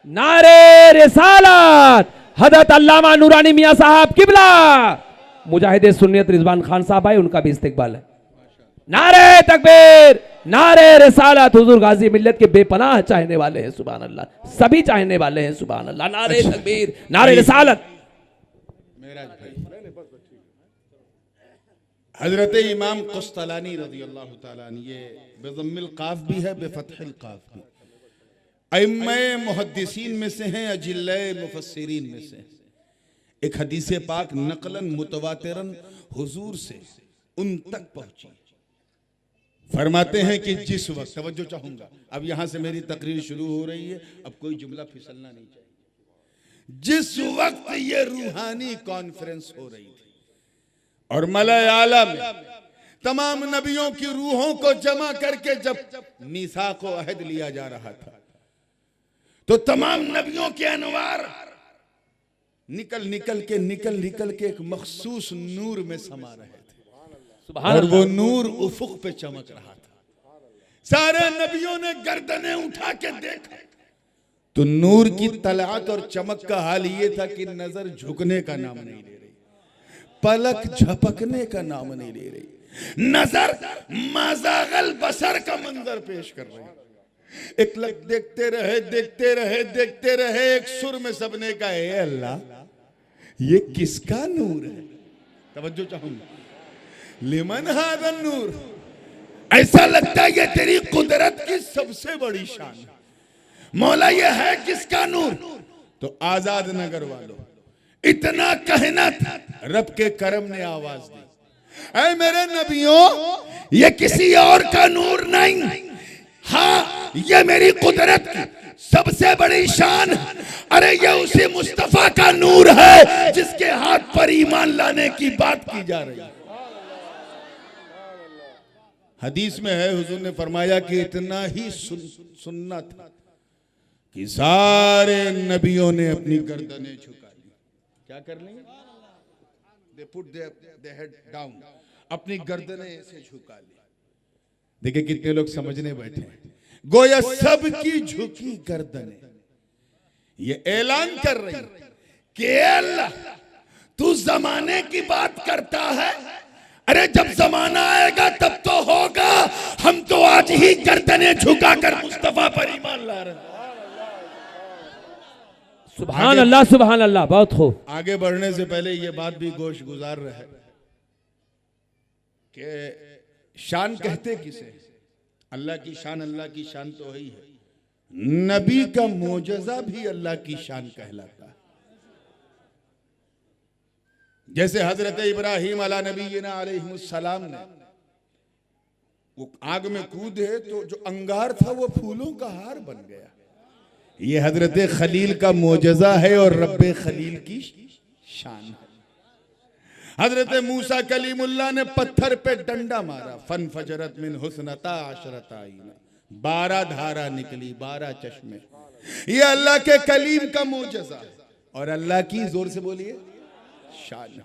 नारे रिसालत। हजरत अल्लामा नूरानी मियां साहब किबला, मुजाहिद सुन्नियत रिजवान खान साहब आए, उनका भी इस्तिकबाल है। नारे तकबीर, नारे रिसालत। हुजूर गाजी मिल्लत के बेपनाह चाहने वाले हैं, सुभान अल्लाह, सभी चाहने वाले हैं, सुभान अल्लाह। नारे तकबीर, नारे रिसालत। हजरत इमाम कुस्तलानी रज़ियल्लाहु ताला अन्हु, ये बेज़म्मिल काफ भी है, बेफतहिल काफ भी, अइम्मे मुहद्दिसीन में से हैं, अजिल्ले मुफस्सिरीन में से। एक हदीस पाक नकलन मुतवातिरन हुजूर से उन तक पहुंची, फरमाते हैं कि जिस वक्त, तवज्जो चाहूंगा, अब यहां से मेरी तकरीर शुरू हो रही है, अब कोई जुमला फिसलना नहीं चाहिए। जिस वक्त ये रूहानी कॉन्फ्रेंस हो रही थी और मलाए आला में तमाम नबियों की रूहों को जमा करके जब मीसाक व अहद लिया जा रहा था, तो तमाम नबियों के अनवार निकल के एक मखसूस नूर में समा रहे थे, और वो नूर उफुक पे चमक रहा था। सारे नबियों ने गर्दनें उठा के देखा तो नूर की तलआत और चमक का हाल ये था कि नजर झुकने का नाम नहीं ले रही, पलक झपकने का नाम नहीं ले रही, नजर माज़ागल बसर का मंजर पेश कर रही। एक लग देखते रहे, एक सुर में सबने कहा हे अल्लाह, ये किसका नूर है? तवज्जो चाहूंगा, लिमन हाज़ा नूर, ऐसा लगता है ये तेरी कुदरत की सबसे बड़ी शान है। मौला ये है किसका नूर? तो आजाद नगर वालों, इतना कहना था, रब के करम ने आवाज दी, ऐ मेरे नबियों, ये किसी और का नूर नहीं, हाँ ये मेरी कुदरत की सबसे बड़ी शान है। अरे ये उसी मुस्तफा का नूर है जिसके हाथ पर ईमान लाने की बात की जा रही है। हदीस में है, हुजूर ने फरमाया कि इतना ही सुन्ना था कि सारे नबियों ने अपनी गर्दनें झुका ली। क्या कर लेंगे? They put their head down, अपनी गर्दनें ऐसे झुका ली। देखिए कितने लोग समझने बैठे हैं, गोया सबकी झुकी गर्दनें ये ऐलान कर रही कि अल्लाह तू जमाने की बात करता है, अरे जब जमाना आएगा तब तो होगा, हम तो आज ही गर्दनें झुकाकर मुस्तफा पर ईमान ला रहे हैं। सुभान अल्लाह, सुभान अल्लाह, बहुत खूब। आगे बढ़ने से पहले ये बात भी गोश गुजार रहे कि शान कहते किसे? अल्लाह की शान तो ही है, नबी का मोजज़ा भी अल्लाह की शान कहलाता है। जैसे हजरत इब्राहिम अला नबीना अलैहिस्सलाम ने वो आग में कूदे तो जो अंगार था वो फूलों का हार बन गया। ये हजरत खलील का मोजज़ा है और रब्बे खलील की शान है। हजरत मूसा कलीमुल्लाह ने पत्थर पे डंडा मारा, फन फजरत मिन हुस्नता अशरता आईना, 12 धारा निकली, 12 चश्मे। ये अल्लाह के कलीम का मोजज़ा और अल्लाह की, जोर से बोलिए, शान।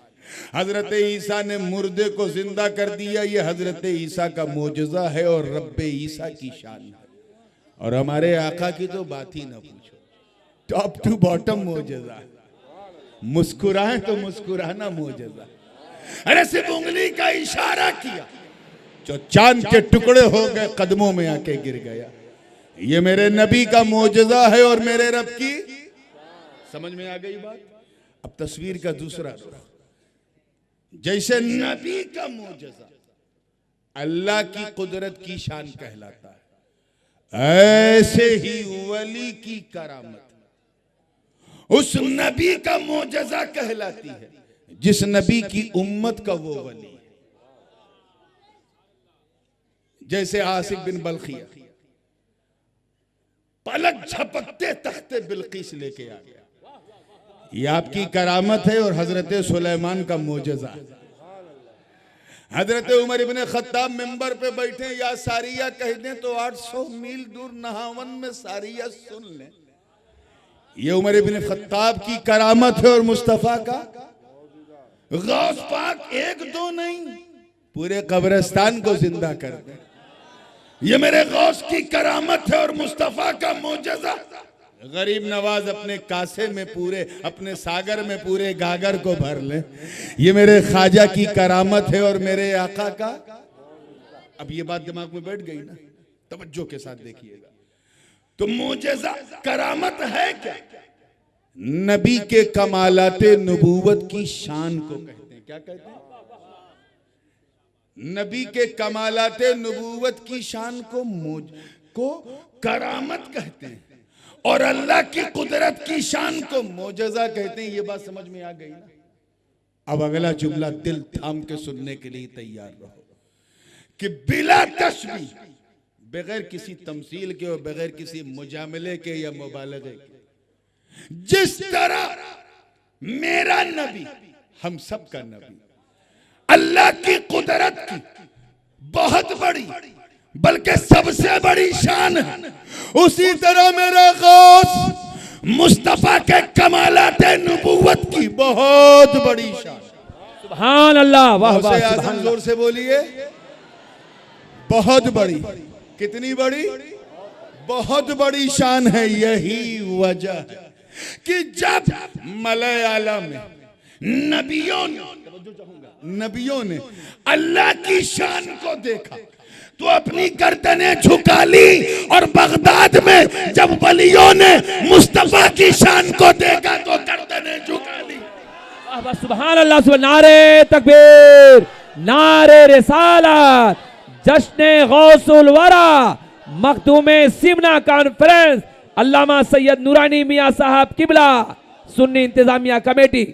हजरत ईसा ने मुर्दे को जिंदा कर दिया, ये हजरत ईसा का मोजज़ा है और रब्बे ईसा की शान है। और हमारे आका की तो बात ही ना पूछो, टॉप टू बॉटम मोजज़ा। मुस्कुराए तो मुस्कुराना मोजज़ा। अरे सिर्फ उंगली का इशारा किया जो चांद के टुकड़े हो गए, कदमों में आके गिर गया। ये मेरे नबी का मोजज़ा है और मेरे रब की, समझ में आ गई बात। अब तस्वीर का दूसरा रुख, जैसे नबी का मोजज़ा अल्लाह की कुदरत की शान कहलाता है, ऐसे ही वली की करामत उस नबी का मोजज़ा कहलाती है जिस नबी की उम्मत का वो वली। जैसे आसिफ बिन बल्खिया पलक झपकते तख्ते बिल्किस लेके आ गया, ये आपकी करामत है और हजरत सुलेमान का मोजज़ा है। हजरत उमर इब्ने खत्ताब मिंबर पे बैठे, या सारिया कह दें तो 800 मील दूर नहावन में सारिया सुन लें। ये उमर इब्ने खत्ताब की करामत है और मुस्तफा का। गौस पाक एक दो नहीं, पूरे कब्रिस्तान को जिंदा कर दे। ये मेरे गौस की करामत है और मुस्तफा का मोजज़ा। गरीब नवाज अपने कासे में पूरे, अपने सागर में पूरे गागर को भर ले। ये मेरे ख्वाजा की करामत है और मेरे आका का। अब ये बात दिमाग में बैठ गई ना, तवज्जो के साथ देखिएगा। तो मोजज़ा करामत है क्या? नबी के कमालाते नबूवत की शान को कहते हैं। क्या कहते हैं? नबी के कमालाते नबूवत की शान को करामत कहते हैं और अल्लाह की कुदरत की शान को मोजज़ा कहते हैं। ये बात समझ में आ गई ना। अब अगला जुमला दिल थाम के सुनने के लिए तैयार रहो कि बिला तशबीह, बगैर किसी तमसील के और बगैर किसी मुजामले के या मुबालगे के, जिस तरह मेरा नबी, हम सब का नबी, अल्लाह की कुदरत की बहुत बड़ी बल्कि सबसे बड़ी शान है, उसी तरह मेरा गौस मुस्तफा के कमालाते नबूवत की बहुत बड़ी शान। सुभान अल्लाह, वाह वाह, आज़म जोर से बोलिए, बहुत बड़ी। कितनी बड़ी? बहुत बड़ी शान है। यही वजह है कि जब मलयालम में नबियों ने अल्लाह की शान को देखा तो अपनी गर्दनें झुका ली, और बगदाद में जब वलियों ने मुस्तफा की शान को देखा तो गर्दनें झुका ली। सुभान अल्लाह, नारे तकबीर, नारे रिसालत, जश्न गौसुल वरा, मखदूमे सिमना कॉन्फ्रेंस, अल्लामा सैयद नूरानी मियां साहब किबला, सुन्नी इंतजामिया कमेटी।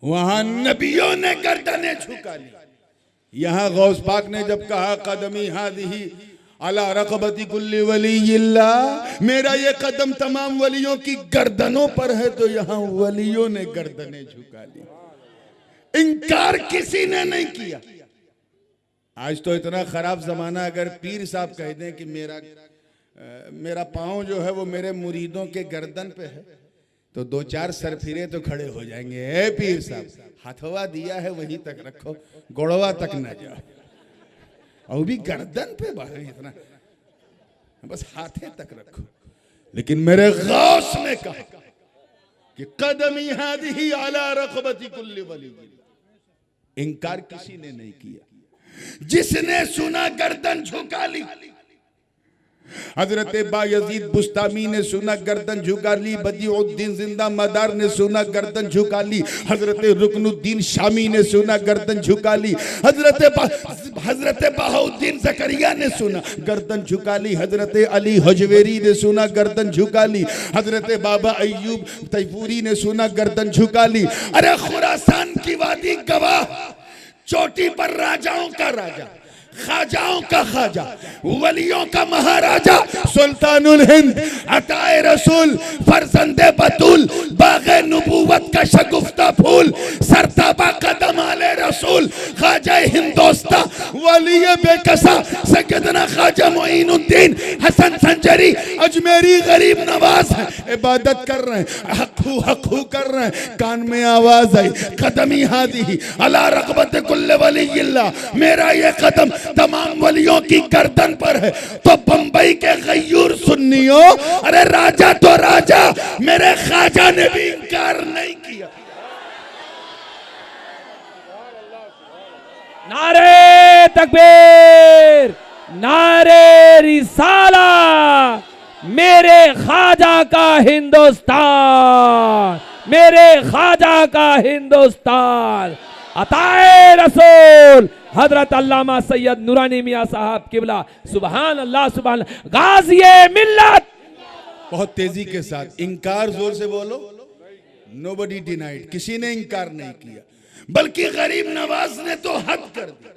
वहां नबियों ने गर्दनें झुका ली। यहां गौस पाक ने जब कहा कदमी हादिही अला रक़बती कुल्ली वलीयिल्लाह, मेरा ये कदम तमाम वलियों की गर्दनों पर है, तो यहां वलियों ने गर्दनें झुका ली। इनकार किसी ने नहीं किया। आज तो इतना खराब जमाना, अगर पीर साहब कह दें कि मेरा पाँव जो है वो मेरे मुरीदों के गर्दन पे है, तो 2-4 सरफिरे तो खड़े हो जाएंगे। ए पीर साहब, हथवा दिया है वहीं तक रखो, गोड़वा तक न जाओ, और भी गर्दन पे बाहें इतना, बस हाथे तक रखो। लेकिन मेरे गौस ने कहा कि कदमी हादिही अला रक़बती कुल्ली वली, इनकार किसी ने नहीं किया। जिसने सुना गर्दन झुका ली। हजरत बायजीद बुस्तामी ने सुना गर्दन झुका ली, बदिउद्दीन जिंदा मदार ने सुना गर्दन झुका ली, हजरत रुकनुद्दीन शामी ने सुना गर्दन झुका ली, हजरत बहाउद्दीन ज़करिया ने सुना गर्दन झुका ली, हजरत अली हजवेरी ने सुना गर्दन झुका ली, हजरत बाबा अय्यूब तैफूरी ने सुना गर्दन झुका ली। अरे खुरासान की वादी गवाह, चोटी पर राजाओं का राजा ख्वाजाओं का ख्वाजा, वलियों का महाराजा, सुल्तानुल हिंद, अताए रसूल, फरजंदे बतूल, बागे नबूवत का शगुफ्ता फूल, सरताबा कदम आले रसूल, ख्वाजा हिंदोस्ता, वली बेकसा, सैयदना ख्वाजा मोइनुद्दीन हसन संजरी अजमेरी गरीब नवाज है। इबादत कर रहे हैं, हकू कर रहे हैं, कान में आवाज आई, कदमी हादी अला रग़बत कुल्ल वलीयिल्लाह, मेरा ये कदम तमाम वलियों की गर्दन पर है। तो बंबई के गयूर सुन्नियों, अरे राजा तो राजा, मेरे ख्वाजा ने भी इनकार नहीं किया। नारे तकबीर, नारे रिसाला, मेरे ख्वाजा का हिंदुस्तान, मेरे ख्वाजा का हिंदुस्तान। अताए रसूल हजरत अल्लामा सैयद नूरानी मियां साहब किबला, सुभान अल्लाह सुभान अल्लाह। गाज़िए मिल्लत, बहुत तेजी के साथ इनकार जोर से बोलो। नोबडी डिनाइड, किसी ने इनकार नहीं किया, बल्कि गरीब नवाज ने तो हद कर दी।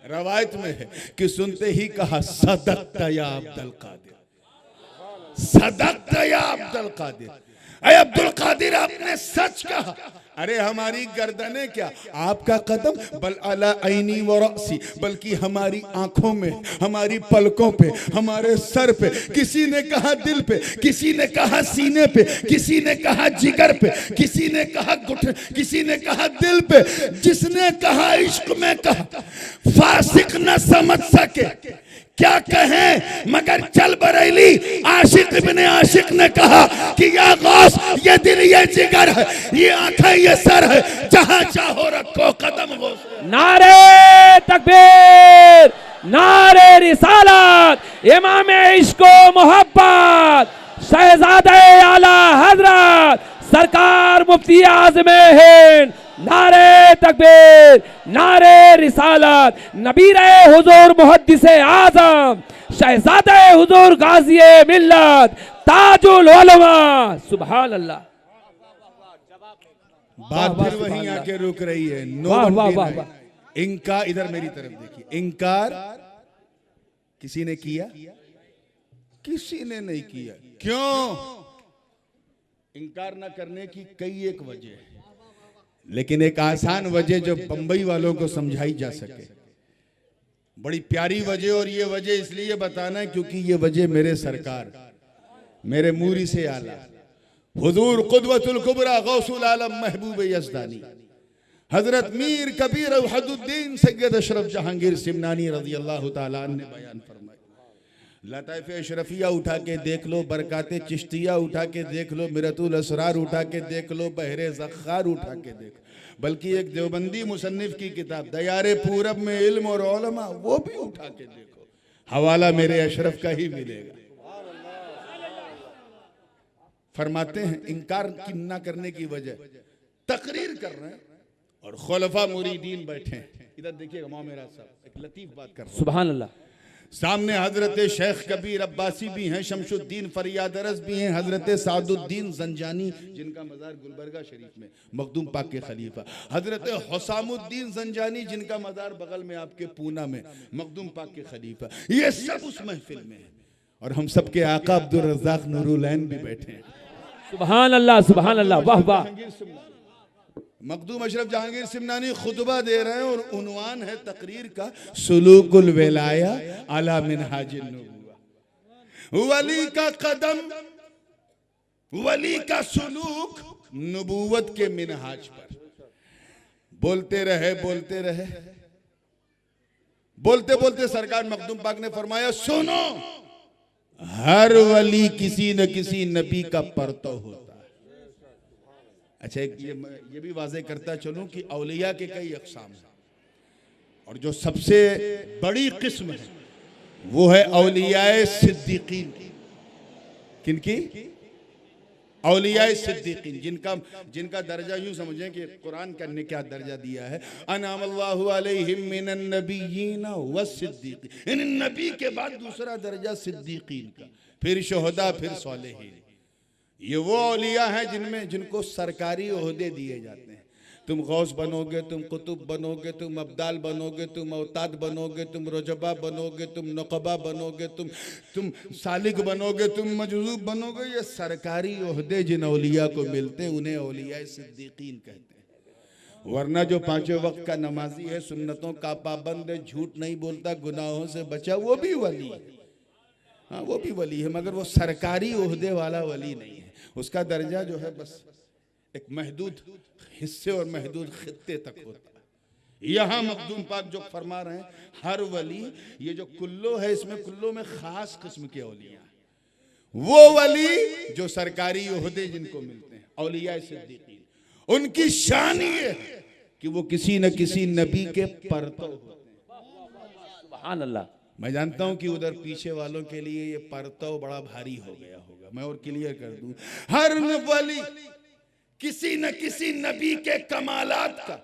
रवायत में है कि सुनते ही कहा सदक़ता या अब्दुल कादिर, सदक़ता या अब्दुल कादिर, अरे अब्दुल कादिर आपने सच कहा। अरे हमारी गर्दनें क्या, आपका कदम बल अला ऐनी व रअसी, बल्कि हमारी आंखों में, हमारी पलकों पे, हमारे सर पे। किसी ने कहा दिल पे, किसी ने कहा सीने पे, किसी ने कहा जिगर पे, किसी ने कहा घुटने, किसी ने कहा दिल पे। जिसने कहा इश्क में कहा, फासिक न समझ सके क्या कहें, मगर चल बरेली आशिक इब्ने आशिक ने कहा कि या गौस, ये दिल ये जिगर है, ये आंखें ये सर है, जहां चाहो रखो कदम हो। नारे तकबीर, नारे रिसालत, इमाम इश्क व मोहब्बत, शहजादे आला हजरत सरकार मुफ्ती आज़म हिंद। नारे तकबीर, नारे रिसालत, नबीरे हुजूर मुहद्दिसे आज़म, शहजादे हुजूर गाज़िए मिल्लत, ताजुल उलमा, सुभान अल्लाह। बात फिर वहीं आके रुक रही है। वाह वाह वाह वाह। इनकार, इधर मेरी तरफ देखिए, इनकार किसी ने किया? किसी ने नहीं किया। क्यों? इनकार ना करने की कई एक वजह है, लेकिन एक आसान वजह जो बंबई वालों को समझाई जा सके, बड़ी प्यारी वजह। और ये वजह इसलिए बताना है क्योंकि ये वजह मेरे सरकार, मेरे मूरी से आला हुजूर कुदवतुल कुबरा गौसुल आलम महबूब यज़दानी हजरत मीर कबीर वहदुद्दीन सैयद अशरफ जहांगीर सिमनानी रज़ी अल्लाह तआला ने बयान फरमाया। लताइफ़ अशरफिया उठा के देख लो, बरकाते चिश्तिया उठा के देख लो, मिरतुल असरार उठा के देख लो, बहरे ज़ख़्ख़ार उठा के देख, बल्कि एक देवबंदी मुसन्निफ की किताब दयारे पूरब में इल्म और उलमा, वो भी उठा के देखो, हवाला मेरे अशरफ का ही मिलेगा। फरमाते हैं इनकार की ना करने की वजह, तकरीर कर रहे हैं और खुलफा मुरीदीन बैठे हैं। इधर देखिएगा मोमेरा साहब, एक लतीफ बात कर रहे हैं। सुभान अल्लाह। सामने हजरत शेख कबीर अब्बासी भी हैं, शमशुद्दीन फरियादरस भी हैं, हजरत सादुद्दीन जंजानी जिनका मज़ार गुलबर्गा शरीफ में, मखदूम पाक के खलीफा, हजरत हुसामुद्दीन जंजानी जिनका मज़ार बगल में आपके पूना में, मखदूम पाक के खलीफा, ये सब उस महफिल में है। और हम सब के आका अब्दुल रज़्ज़ाक़ नूरुलैन भी बैठे हैं। सुभान अल्लाह, सुभान अल्लाह, वाह वाह। मखदूम अशरफ जहांगीर सिमनानी खुतबा दे रहे हैं और उन्वान है तकरीर का सुलूकुल विलाया अला मिनहाजिन नबुव्वा। वली का कदम, वली का सुलूक नबूवत के मिनहाज पर। बोलते रहे बोलते रहे, बोलते बोलते सरकार मखदूम पाक ने फरमाया सुनो, हर वली किसी न किसी नबी का परतो होता है। अच्छा, ये भी वाज़ेह करता चलूं कि औलिया के कई अक़साम हैं और जो सबसे बड़ी किस्म है वो है औलियाए सिद्दीकीन। किनकी? औलियाए सिद्दीकीन, जिनका दर्जा यूं समझें कि कुरान ने क्या दर्जा दिया है, अनअमल्लाहु अलैहिम मिनन नबिय्यीन वस्सिद्दीकीन। इन नबी के बाद दूसरा दर्जा सिद्दीकीन का, फिर शुहदा, फिर सालिहीन। ये वो औलिया हैं जिनको सरकारी ओहदे दिए जाते हैं। तुम गौस बनोगे, तुम कुतुब बनोगे, तुम अब्दाल बनोगे, तुम अवताद बनोगे, तुम रजबा बनोगे, तुम नकबा बनोगे, तुम सालिक बनोगे, तुम मजजूब बनोगे। ये सरकारी ओहदे जिन औलिया को मिलते हैं उन्हें औलिया सिद्दीकीन कहते हैं। वरना जो पांचों वक्त का नमाजी है, सुन्नतों का पाबंद है, झूठ नहीं बोलता, गुनाहों से बचा, वो भी वली है। हाँ, वो भी वली है, मगर वो सरकारी ओहदे वाला वली नहीं है। उसका दर्जा जो है बस एक महदूद हिस्से और महदूद खित्ते तक होता है। यहाँ मखदूम पाक जो फरमा रहे हैं, हर वली, ये जो कुल्लो है, इसमें कुल्लो में खास किस्म के औलिया, वो वली जो सरकारी ओहदे जिनको मिलते हैं, औलिया सिद्दीकीन, उनकी शान ये है कि वो किसी न किसी नबी के परतो होते हैं। सुभान अल्लाह। मैं जानता हूं कि उधर पीछे वालों के लिए ये परतो बड़ा भारी हो गया होगा, मैं और क्लियर कर दूं। हर वली किसी न किसी नबी के कमालात का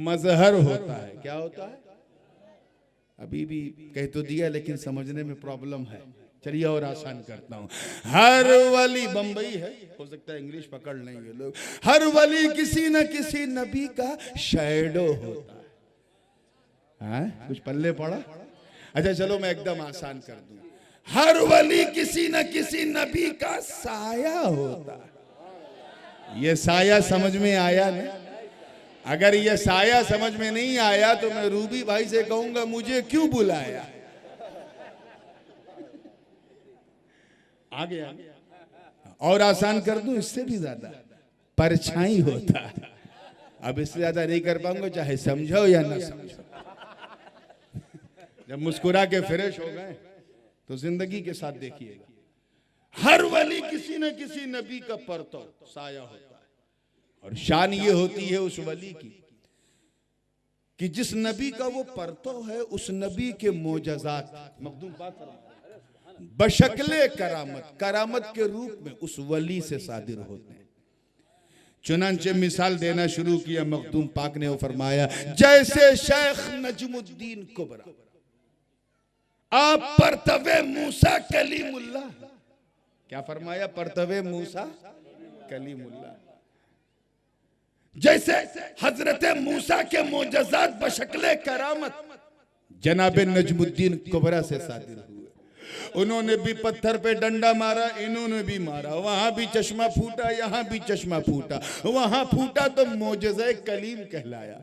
मजहर होता है। क्या होता है? अभी भी कह तो दिया, लेकिन समझने में प्रॉब्लम है। चलिए और आसान करता हूं। हर वली, बंबई है, हो सकता है इंग्लिश पकड़ लेंगे लोग। हर वली किसी न किसी नबी का शैडो होता है। कुछ पल्ले पड़ा? अच्छा चलो मैं एकदम आसान कर दूं। हर वली किसी न किसी नबी का साया होता है। ये साया समझ में आया नहीं? अगर ये साया समझ में नहीं आया तो मैं रूबी भाई से कहूंगा मुझे क्यों बुलाया। आगे और आसान कर दूं, इससे भी ज्यादा परछाई होता है। अब इससे ज्यादा नहीं कर पाऊंगा, चाहे समझो या ना समझो। जब मुस्कुरा के फ्रेश हो गए तो जिंदगी के साथ देखिएगा, हर वली किसी न किसी नबी का परतो साया होता है। और शान ये होती है उस वली की कि जिस नबी का वो परतो है, उस नबी के मोजज़ात मखदूम पाक बशक्ले करामत, करामत के रूप में उस वली से सादिर होते हैं। चुनांचे मिसाल देना शुरू किया मखदूम पाक ने, वो फरमाया जैसे शेख नजमुद्दीन कुबरा, आप परतवे मूसा कलीमुल्लाह। क्या फरमाया? परतवे मूसा कलीमुल्लाह। जैसे हजरत मूसा के मोजज़ात बशक्ले करामत जनाब नजमुद्दीन कुबरा से सादिर हुए। उन्होंने भी पत्थर पे डंडा मारा, इन्होंने भी मारा, वहां भी चश्मा फूटा, यहां भी चश्मा फूटा। वहां फूटा तो मोजज़े कलीम कहलाया,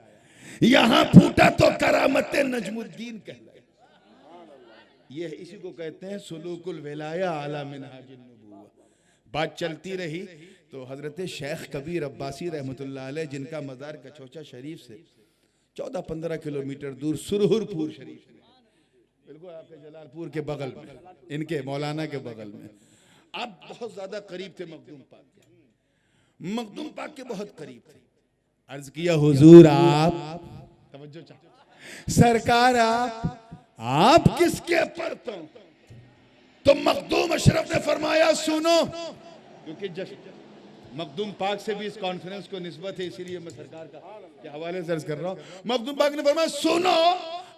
यहां फूटा तो करामत नजमुद्दीन कहलाया। ये इसी को कहते हैं सुलूकुल विलाया आला मिनहाजुन नबुव्वा। बात चलती रही तो हजरत शेख कबीर अब्बासी रहमतुल्लाह अलैह, जिनका मज़ार कचौचा शरीफ से 14-15 किलोमीटर दूर सुरहुरपुर शरीफ में, बिल्कुल आपके जलालपुर के बगल में, इनके मौलाना के बगल में, आप बहुत ज्यादा करीब थे मखदूम पाक के। मखदूम पाक के बहुत करीब थे। अर्ज किया हुजूर आप, तवज्जो चाहते सरकार, आप किसके परतो? तो मखदूम अशरफ ने फरमाया सुनो, क्योंकि मखदूम पाक से भी इस कॉन्फ्रेंस को निस्बत है, इसीलिए मैं सरकार के हवाले से अर्ज कर रहा हूं। मखदूम पाक ने फरमाया सुनो,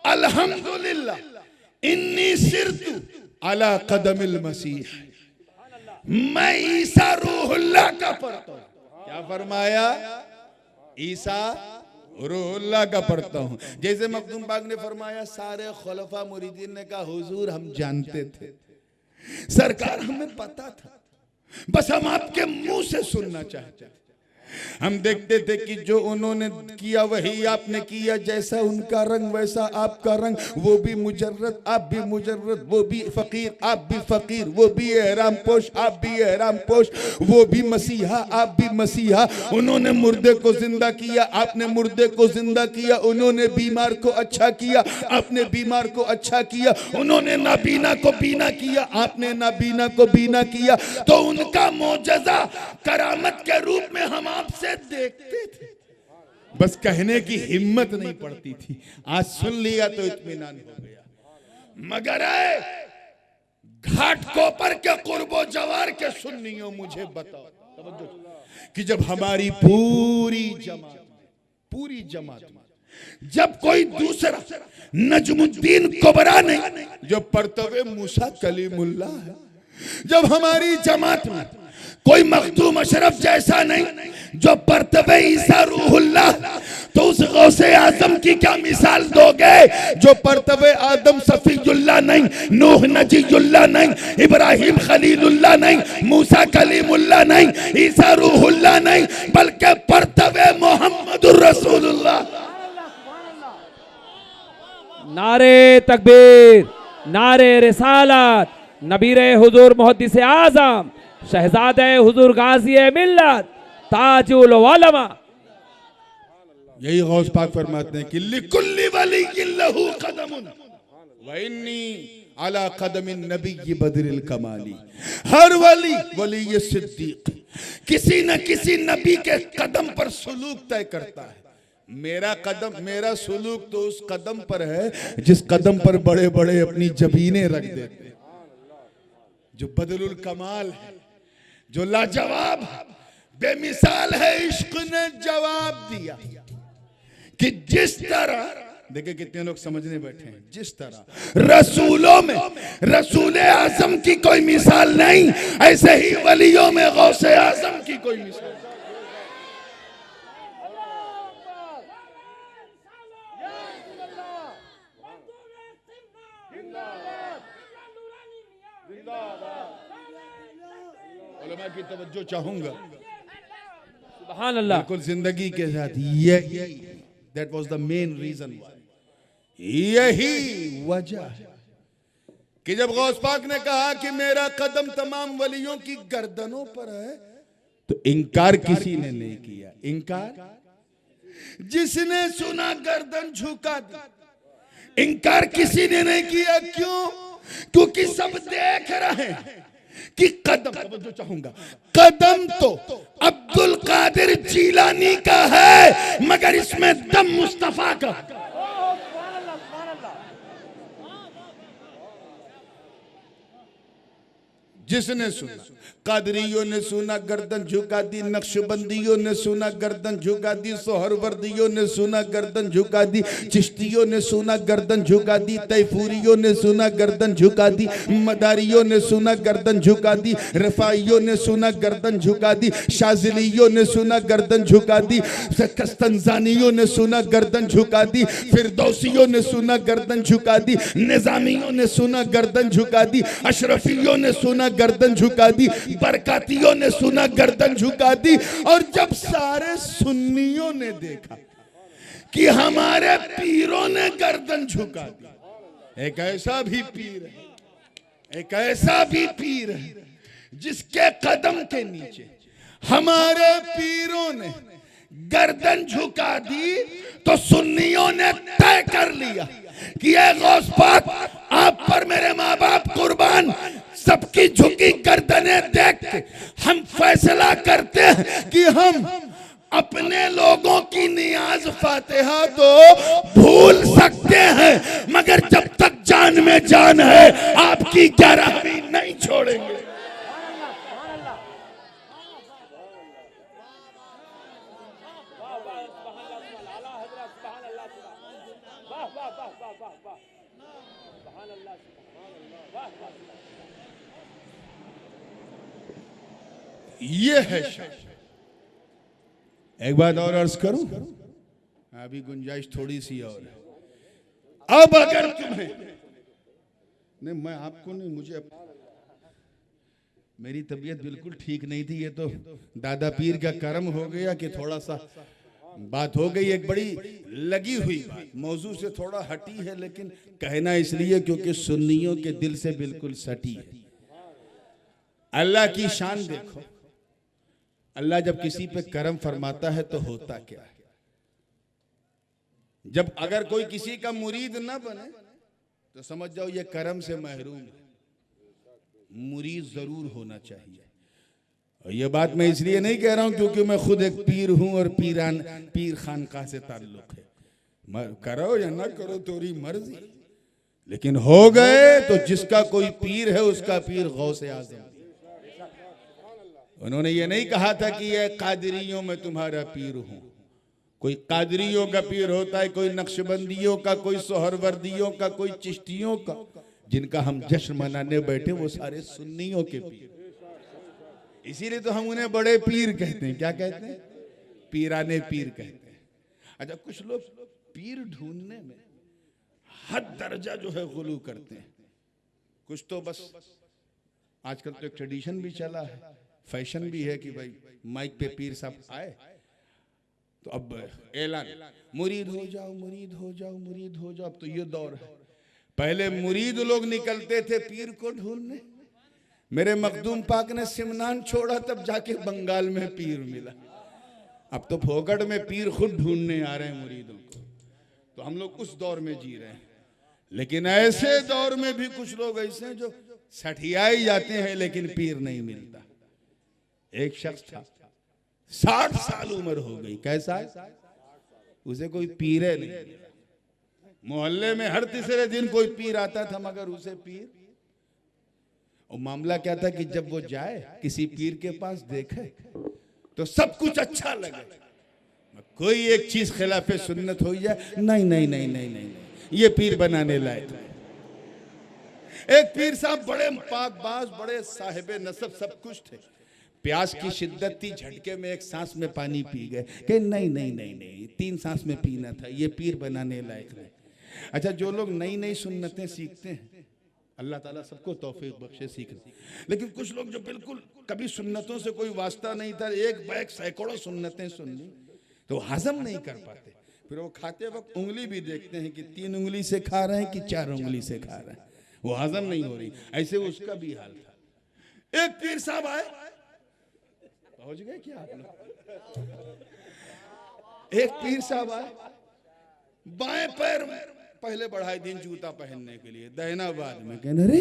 अल्हम्दुलिल्लाह इन्नी सिरतु अला कदमिल मसीह, मैं ईसा रूहुल्लाह का परतो। क्या फरमाया? ईसा रूहुल्लाह का पढ़ता हूं। जैसे मखदूम पाक ने फरमाया, सारे खुलफा मुरीदीन ने कहा हुजूर हम जानते थे, सरकार हमें पता था, बस हम आपके मुंह से सुनना चाहते थे। हम देखते थे कि जो उन्होंने किया वही आपने किया, जैसा उनका रंग वैसा आपका रंग, वो भी मुजर्रद आप भी मुजर्रद, वो भी फकीर आप भी फकीर, वो भी एहराम पोश आप भी एहराम पोश, वो भी मसीहा आप भी मसीहा। उन्होंने मुर्दे को जिंदा किया, आपने मुर्दे को जिंदा किया। उन्होंने बीमार को अच्छा किया, आपने बीमार को अच्छा किया। उन्होंने नाबीना को बीना किया, आपने नाबीना को बीना किया। तो उनका मोजज़ा करामत के रूप में हम आपसे देखते थे, बस कहने की हिम्मत नहीं पड़ती थी। आज सुन लिया तो इत्मीनान हो गया। मगर घाट कोपर के कुर्बो जवार के सुन्नियों, मुझे बताओ कि जब हमारी पूरी जमात में जब कोई दूसरा नजमुद्दीन कुबरा नहीं जो परतवे मूसा कलीमुल्लाह है, जब हमारी जमात में कोई मखदूम अशरफ जैसा नहीं जो परतबे ईसा रूहुल्लाह, तो उस गौसे आजम की क्या मिसाल दोगे जो परतबे आदम सफीजुल्लाह नहीं, नूह नजीयुल्लाह नहीं, इब्राहिम खलीलुल्लाह नहीं, मूसा कलीमुल्लाह नहीं, ईसा रूहुल्लाह नहीं, बल्कि परतबे मोहम्मदुर रसूलुल्लाह। नारे तकबीर, नारे रिसालत, नबीरे हुजूर मुहद्दिस आजम शहजादे हुजूर गाजी मिल्लत ताजुल उलमा। यही गौस पाक फरमाते हैं कि लिकुल्ली वलिय्यिन लहू कदमुन व इन्नी अला कदमिन नबी बदरिल कमाली। हर वली सिद्दीक किसी न किसी नबी के कदम पर सुलूक तय करता है। मेरा कदम, मेरा सुलूक तो उस कदम पर है जिस कदम पर बड़े बड़े अपनी जबीनें रख देते हैं, जो बदरुल कमाल है, जो लाजवाब बेमिसाल है। इश्क ने जवाब दिया कि जिस तरह, देखिए कितने लोग समझने बैठे हैं, जिस तरह रसूलों में रसूल आजम की कोई मिसाल नहीं, ऐसे ही वलियों में गौसे आजम की कोई मिसाल नहीं। उलमा की तवज्जो चाहूंगा सुभान अल्लाह। बिल्कुल जिंदगी के साथ ये that was the main reason, यही वजह है कि जब गौस पाक ने कहा कि मेरा कदम तमाम वलियों की गर्दनों पर है, तो इनकार किसी ने नहीं किया। इनकार जिसने सुना गर्दन झुका दी, इनकार किसी ने नहीं किया। क्यों? क्योंकि सब देख रहे हैं कि कदम, जो चाहूंगा, कदम तो अब्दुल कादिर जीलानी का है, मगर इसमें दम मुस्तफा का। जिसने सुना, कादरियों ने सुना गर्दन झुका दी, नक्शबंदियों ने सुना गर्दन झुका दी, सोहरवर्दियों ने सुना गर्दन झुका दी, चिश्तियों ने सुना गर्दन झुका दी, तैफूरियों ने सुना गर्दन झुका दी, मदारियों ने सुना गर्दन झुका दी, रफाइयों ने सुना गर्दन झुका दी, शाजिलियों ने सुना गर्दन झुका दी, कस्तंजानियों ने सुना गर्दन झुका दी, फिरदौसियों ने सुना गर्दन झुका दी, निजामियों ने सुना गर्दन झुका दी, अशरफियों ने सुना गर्दन झुका दी, बरकातियों ने सुना गर्दन झुका दी। और जब सारे सुन्नियों ने देखा कि हमारे पीरों ने गर्दन झुका दी, एक ऐसा भी पीर है, एक ऐसा भी पीर है जिसके कदम के नीचे हमारे पीरों ने गर्दन झुका दी, तो सुन्नियों ने तय कर लिया कि ये गौस पाक, आप पर मेरे माँ बाप कुर्बान, सबकी झुकी गर्दनें देख के हम फैसला करते हैं कि हम अपने लोगों की नियाज फातिहा तो भूल सकते हैं, मगर जब तक जान में जान है आपकी ग्यारहवीं नहीं छोड़ेंगे। ये है शर्त। एक बात और अर्ज करूं, अभी गुंजाइश थोड़ी सी और है। अब अगर तुम्हें, नहीं मैं आपको नहीं, मुझे मेरी तबीयत बिल्कुल ठीक नहीं थी, ये तो दादा पीर का कर्म हो गया कि थोड़ा सा बात हो गई, एक बड़ी लगी हुई बात, मौजू से थोड़ा हटी है, लेकिन कहना इसलिए क्योंकि सुन्नियों के दिल से बिल्कुल सटी है। अल्लाह की शान देखो, अल्लाह जब किसी पे करम फरमाता है तो होता क्या है। जब अगर कोई किसी का मुरीद ना बने तो समझ जाओ ये करम से महरूम है। मुरीद जरूर होना चाहिए। और ये बात मैं इसलिए नहीं कह रहा हूं क्योंकि मैं खुद एक पीर हूं और पीर खानकाह से ताल्लुक है। करो या ना करो तेरी मर्जी, लेकिन हो गए तो जिसका कोई पीर है उसका पीर गौसे आज़म। उन्होंने ये नहीं कहा था कि ये कादरियों में तुम्हारा पीर हूं। कोई कादरियों का पीर होता है, कोई नक्शबंदियों का, कोई सोहरवर्दियों का, कोई चिश्तियों का। जिनका हम जश्न मनाने बैठे वो सारे सुन्नियों के पीर। इसीलिए तो हम उन्हें बड़े पीर कहते हैं। क्या कहते हैं? पीराने पीर कहते हैं। अच्छा, कुछ लोग पीर ढूंढने में हद दर्जा जो है गुलू करते हैं। कुछ तो बस आजकल तो एक ट्रेडिशन भी चला है, फैशन भी है कि भाई माइक पे पीर साहब आए तो अब ऐलान, मुरीद हो जाओ, मुरीद हो जाओ, मुरीद हो जाओ। अब तो ये दौर है। पहले मुरीद लोग निकलते थे पीर को ढूंढने। मेरे मखदूम पाक ने सिमनान छोड़ा तब जाके बंगाल में पीर मिला। अब तो फोकट में पीर खुद ढूंढने आ रहे हैं मुरीदों को। तो हम लोग उस दौर में जी रहे हैं। लेकिन ऐसे दौर में भी कुछ लोग ऐसे हैं जो सठियाए जाते हैं लेकिन पीर नहीं मिलता। एक शख्स था, 60 साल उम्र हो गई। कैसा है? उसे कोई पीरे नहीं मिला। मोहल्ले में हर तीसरे दिन कोई पीर आता था मगर उसे पीर। और मामला क्या था कि जब वो जाए किसी पीर के पास देखे तो सब कुछ अच्छा लगे, कोई एक चीज खिलाफे सुन्नत हो जाए, नहीं नहीं नहीं नहीं नहीं, ये पीर बनाने लायक। एक पीर साहब बड़े पाकबाज, बड़े साहिबे नसब सब कुछ थे। प्यास की शिद्दत थी, झटके में एक सांस में पानी पी गए। कि नहीं नहीं नहीं नहीं, 3 सांस में पीना था, ये पीर बनाने लायक नहीं। अच्छा, जो लोग नई नई सुन्नतें सीखते हैं, अल्लाह ताला सबको तौफीक बख्शे सीखने। लेकिन कुछ लोग जो बिल्कुल कभी सुन्नतों से कोई वास्ता नहीं था, एक बैग सैकड़ों सुन्नतें सुन ली तो हजम नहीं कर पाते। फिर वो खाते वक्त उंगली भी देखते हैं कि 3 उंगली से खा रहे हैं कि 4 उंगली से खा रहे हैं, वो हजम नहीं हो रही। ऐसे उसका भी हाल था। एक पीर साहब आए, पहुंच गए क्या आप लोग? एक पीर साहब आए, बाएं पैर पहले बढ़ाए दिन जूता पहनने के लिए, दैनाबाद में। कहने रे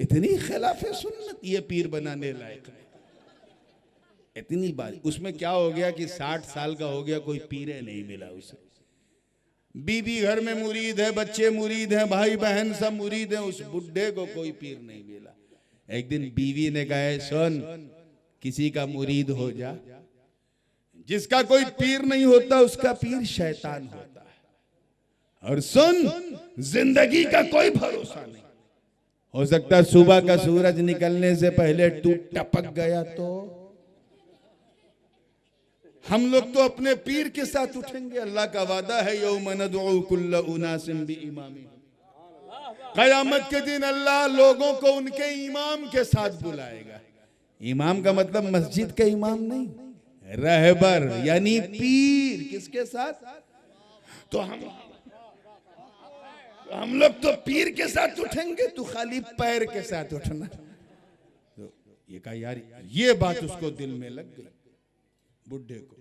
इतनी खिलाफे सुन्नत, ये पीर बनाने लायक है। इतनी बात। उसमें क्या हो गया कि 60 साल का हो गया, कोई पीरे नहीं मिला उसे। बीबी घर में मुरीद है, बच्चे मुरीद हैं, भाई बहन सब मुरीद हैं, उस बुढ़े को कोई पीर नहीं मिला। एक दिन बीवी ने कहा, सुन, किसी का मुरीद हो जा। जिसका कोई पीर नहीं होता उसका पीर शैतान होता है। और सुन, जिंदगी का कोई भरोसा नहीं। हो सकता है सुबह का सूरज निकलने से पहले तू टपक गया तो। हम लोग तो अपने पीर के साथ उठेंगे। अल्लाह का वादा है, यौम नदउ कुल्ल उनासिम बिइमामी। क़यामत के दिन अल्लाह लोगों को उनके इमाम के साथ बुलाएगा। इमाम का मतलब मस्जिद का इमाम नहीं, रहबर यानी पीर। किसके साथ? तो हम लोग तो पीर के साथ उठेंगे, तू खाली पैर के साथ उठना। तो ये कहा यार, ये बात उसको दिल में लग गई बुढ़े को।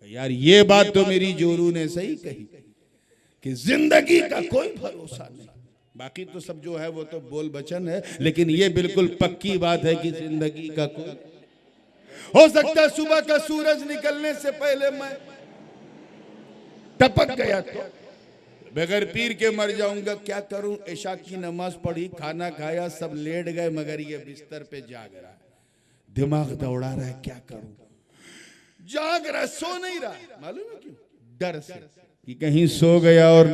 यार ये बात तो मेरी जोरू ने सही कही कि जिंदगी का कोई भरोसा नहीं। बाकी तो सब जो है वो तो बोल बचन है, लेकिन ये बिल्कुल पक्की बात है कि जिंदगी का कोई। हो सकता है सुबह का सूरज निकलने से पहले मैं टपक गया तो बगैर पीर के मर जाऊंगा। क्या करूं? इशा की नमाज पढ़ी, खाना खाया, सब लेट गए, मगर ये बिस्तर पे जाग रहा है, दिमाग दौड़ा रहा है, क्या करूं? जाग रहा, सो नहीं रहा। मालूम है क्यों? डर से कि कहीं सो गया और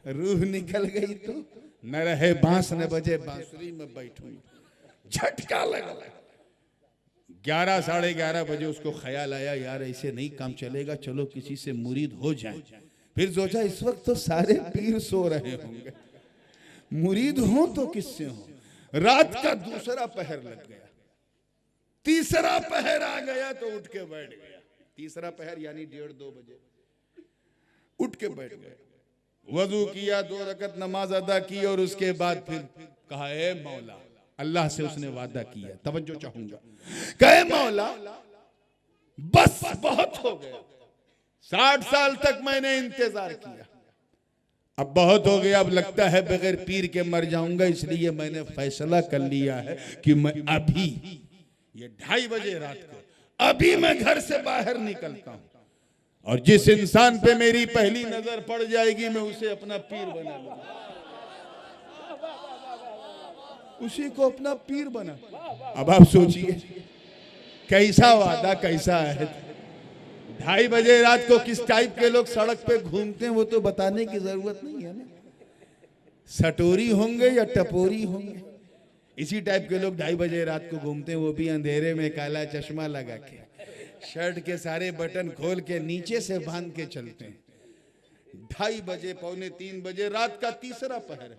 रूह निकल गई तो न रहे बांस न बजे बांसुरी में बैठूं। झटका लगा। 11 साढ़े 11 बजे उसको ख्याल आया, यार ऐसे नहीं काम चलेगा, चलो किसी से मुरीद हो जाए। फिर सोचा इस वक्त तो सारे पीर सो रहे होंगे, मुरीद हो तो किससे हो। रात का दूसरा पहर लग गया, तीसरा पहर आ गया तो उठ के बैठ गया। तीसरा पहर यानी 1:30-2 बजे उठ के बैठ गए। वजू किया, 2 रकत नमाज अदा की और उसके बाद फिर कहा, ए मौला, अल्लाह से उसने वादा किया। तवज्जो चाहूंगा। कहे मौला, बस बहुत हो गया, 60 साल तक मैंने इंतजार किया, अब बहुत हो गया, अब लगता है बगैर पीर के मर जाऊंगा। इसलिए मैंने फैसला कर लिया है कि मैं अभी, ये 2:30 बजे रात को, अभी मैं घर से बाहर निकलता हूं और जिस इंसान पे मेरी पहली नजर पड़ जाएगी मैं उसे अपना पीर बना लूंगा, उसी को अपना पीर बना। अब आप सोचिए कैसा वादा, कैसा है। 2:30 बजे रात को किस टाइप के लोग सड़क पे घूमते हैं वो तो बताने की जरूरत नहीं है ना। सटोरी होंगे या टपोरी होंगे, इसी टाइप के लोग 2:30 बजे रात को घूमते हैं, वो भी अंधेरे में काला चश्मा लगा के, शर्ट के सारे बटन खोल के नीचे से बांध के चलते हैं। 2:30 बजे, 2:45 बजे, रात का तीसरा पहर है,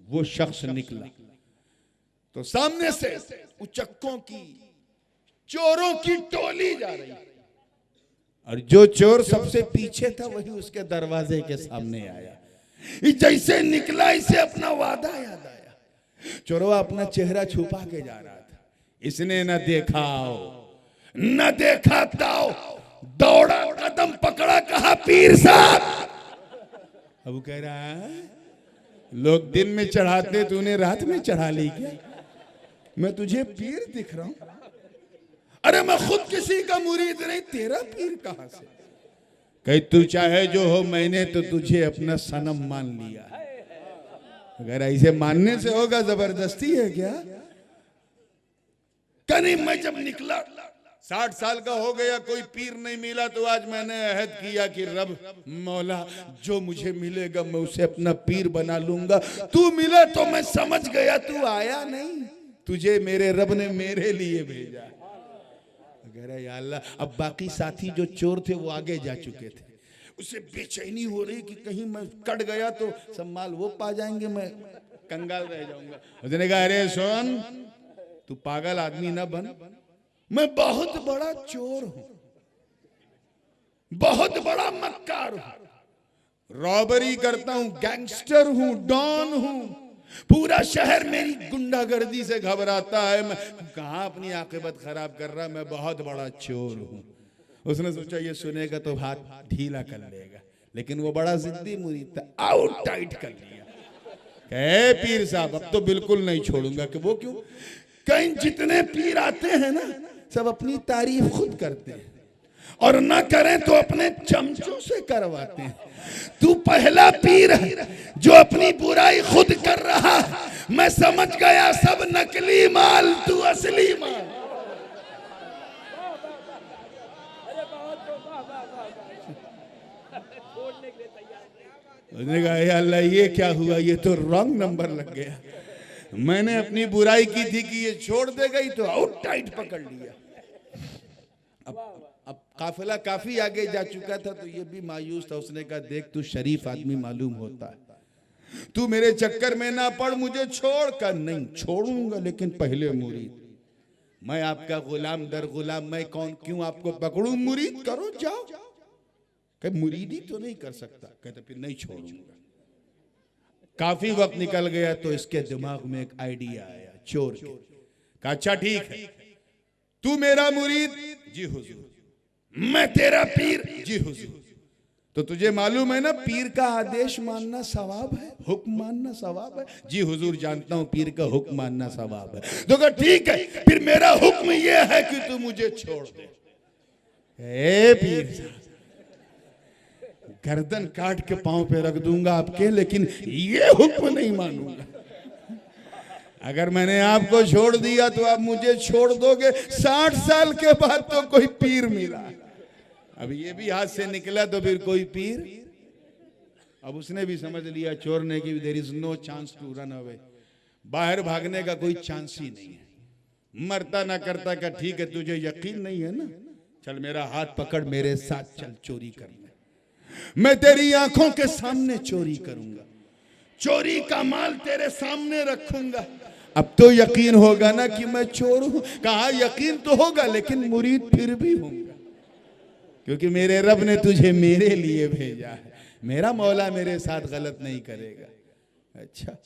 वो शख्स निकला तो सामने से उचक्कों की, चोरों की टोली जा रही, और जो चोर सबसे पीछे था वही उसके दरवाजे के सामने आया। जैसे निकला इसे अपना वादा याद आया। चोरवा अपना चेहरा छुपा के जा रहा था। इसने न देखा न देखा ताओ, दौड़ा, कदम पकड़ा, कहा पीर साहब। अब कह रहा है लोग दिन में चढ़ाते, तूने रात में चढ़ा ली क्या? मैं तुझे पीर दिख रहा हूं? अरे मैं खुद किसी का मुरीद नहीं, तेरा पीर कहां से? कहीं तू चाहे जो हो, मैंने तो तुझे अपना सनम मान लिया। अगर ऐसे मानने से होगा, जबरदस्ती है क्या? कहीं मैं जब निकला 60 साल का हो गया, कोई पीर नहीं मिला, तो आज मैंने अहद किया कि रब मौला जो मुझे मिलेगा मैं उसे अपना पीर बना लूंगा। तू मिला तो मैं समझ गया तू आया नहीं, तुझे मेरे रब ने मेरे लिए भेजा। या अल्लाह, अब बाकी साथी जो चोर थे वो आगे जा चुके थे, उसे बेचैनी हो रही कि कहीं मैं कट गया तो सब माल वो पा जाएंगे, मैं कंगाल रह जाऊंगा। उसने कहा अरे सोन, तू पागल आदमी ना बन, मैं बहुत बड़ा चोर हूं, बहुत बड़ा मक्कार हूं, रॉबरी करता हूं, गैंगस्टर हूं, डॉन हूं, पूरा शहर मेरी गुंडागर्दी से घबराता है, मैं कहां अपनी आकिबत खराब कर रहा, मैं बहुत बड़ा चोर हूं। उसने सोचा ये सुनेगा तो हाथ ढीला कर लेगा, लेकिन वो बड़ा जिद्दी मुरीद था, आउट टाइट कर लिया। कहे पीर साहब अब तो बिल्कुल नहीं छोड़ूंगा। कि वो क्यों? कहीं जितने पीर आते हैं ना, सब अपनी तारीफ खुद करते हैं, और ना करें तो अपने चमचों से करवाते हैं। तू पहला पीर है जो अपनी बुराई खुद कर रहा। मैं समझ गया सब नकली माल, तू असली माल। उसने कहा अल्लाह ये क्या हुआ, ये तो रॉन्ग नंबर लग गया। मैंने अपनी बुराई की थी कि ये छोड़ देगा, ही तो आउट टाइट पकड़ लिया। अब काफिला काफी आगे जा चुका था, तो ये भी मायूस था। उसने कहा देख तू शरीफ आदमी मालूम होता है, तू मेरे चक्कर में ना पड़, मुझे छोड़ कर। नहीं छोड़ूंगा, लेकिन पहले मुरीद, मैं आपका गुलाम दर गुलाम, मैं कौन क्यों आपको पकड़ूं? मुरीद करो जाओ। कहे मुरीदी तो नहीं कर सकता। कहते फिर नहीं छोड़ूंगा। काफी वक्त निकल गया तो इसके दिमाग में एक आइडिया आया चोर के। कहा अच्छा ठीक है, तू मेरा मुरीद? जी हुजूर। मैं तेरा पीर? जी हुजूर। तो तुझे मालूम है ना पीर का आदेश मानना सवाब है, हुक्म मानना सवाब है? जी हुजूर जानता हूं पीर का हुक्म मानना सवाब है। तो कहा ठीक है, फिर मेरा हुक्म यह है कि तू मुझे छोड़ दे। ए पीर, गर्दन काट के पांव पे रख दूंगा आपके, लेकिन ये हुक्म नहीं मानूंगा। अगर मैंने आपको छोड़ दिया तो आप मुझे छोड़ दोगे। 60 साल के बाद तो कोई पीर मिला, अब ये भी हाथ से निकला तो फिर कोई पीर। अब उसने भी समझ लिया चोर ने कि there is no chance to run away, बाहर भागने का कोई चांस ही नहीं है। मरता ना करता का ठीक है, तुझे यकीन नहीं है ना, चल मेरा हाथ पकड़, मेरे साथ चल चोरी करने। मैं तेरी आंखों के सामने चोरी करूंगा, चोरी का माल तेरे सामने रखूंगा। अब तो यकीन होगा ना कि मैं चोर हूं? कहा यकीन तो होगा, लेकिन मुरीद फिर भी होगा, क्योंकि मेरे रब ने तुझे मेरे लिए भेजा है। मेरा मौला मेरे साथ गलत नहीं करेगा। अच्छा,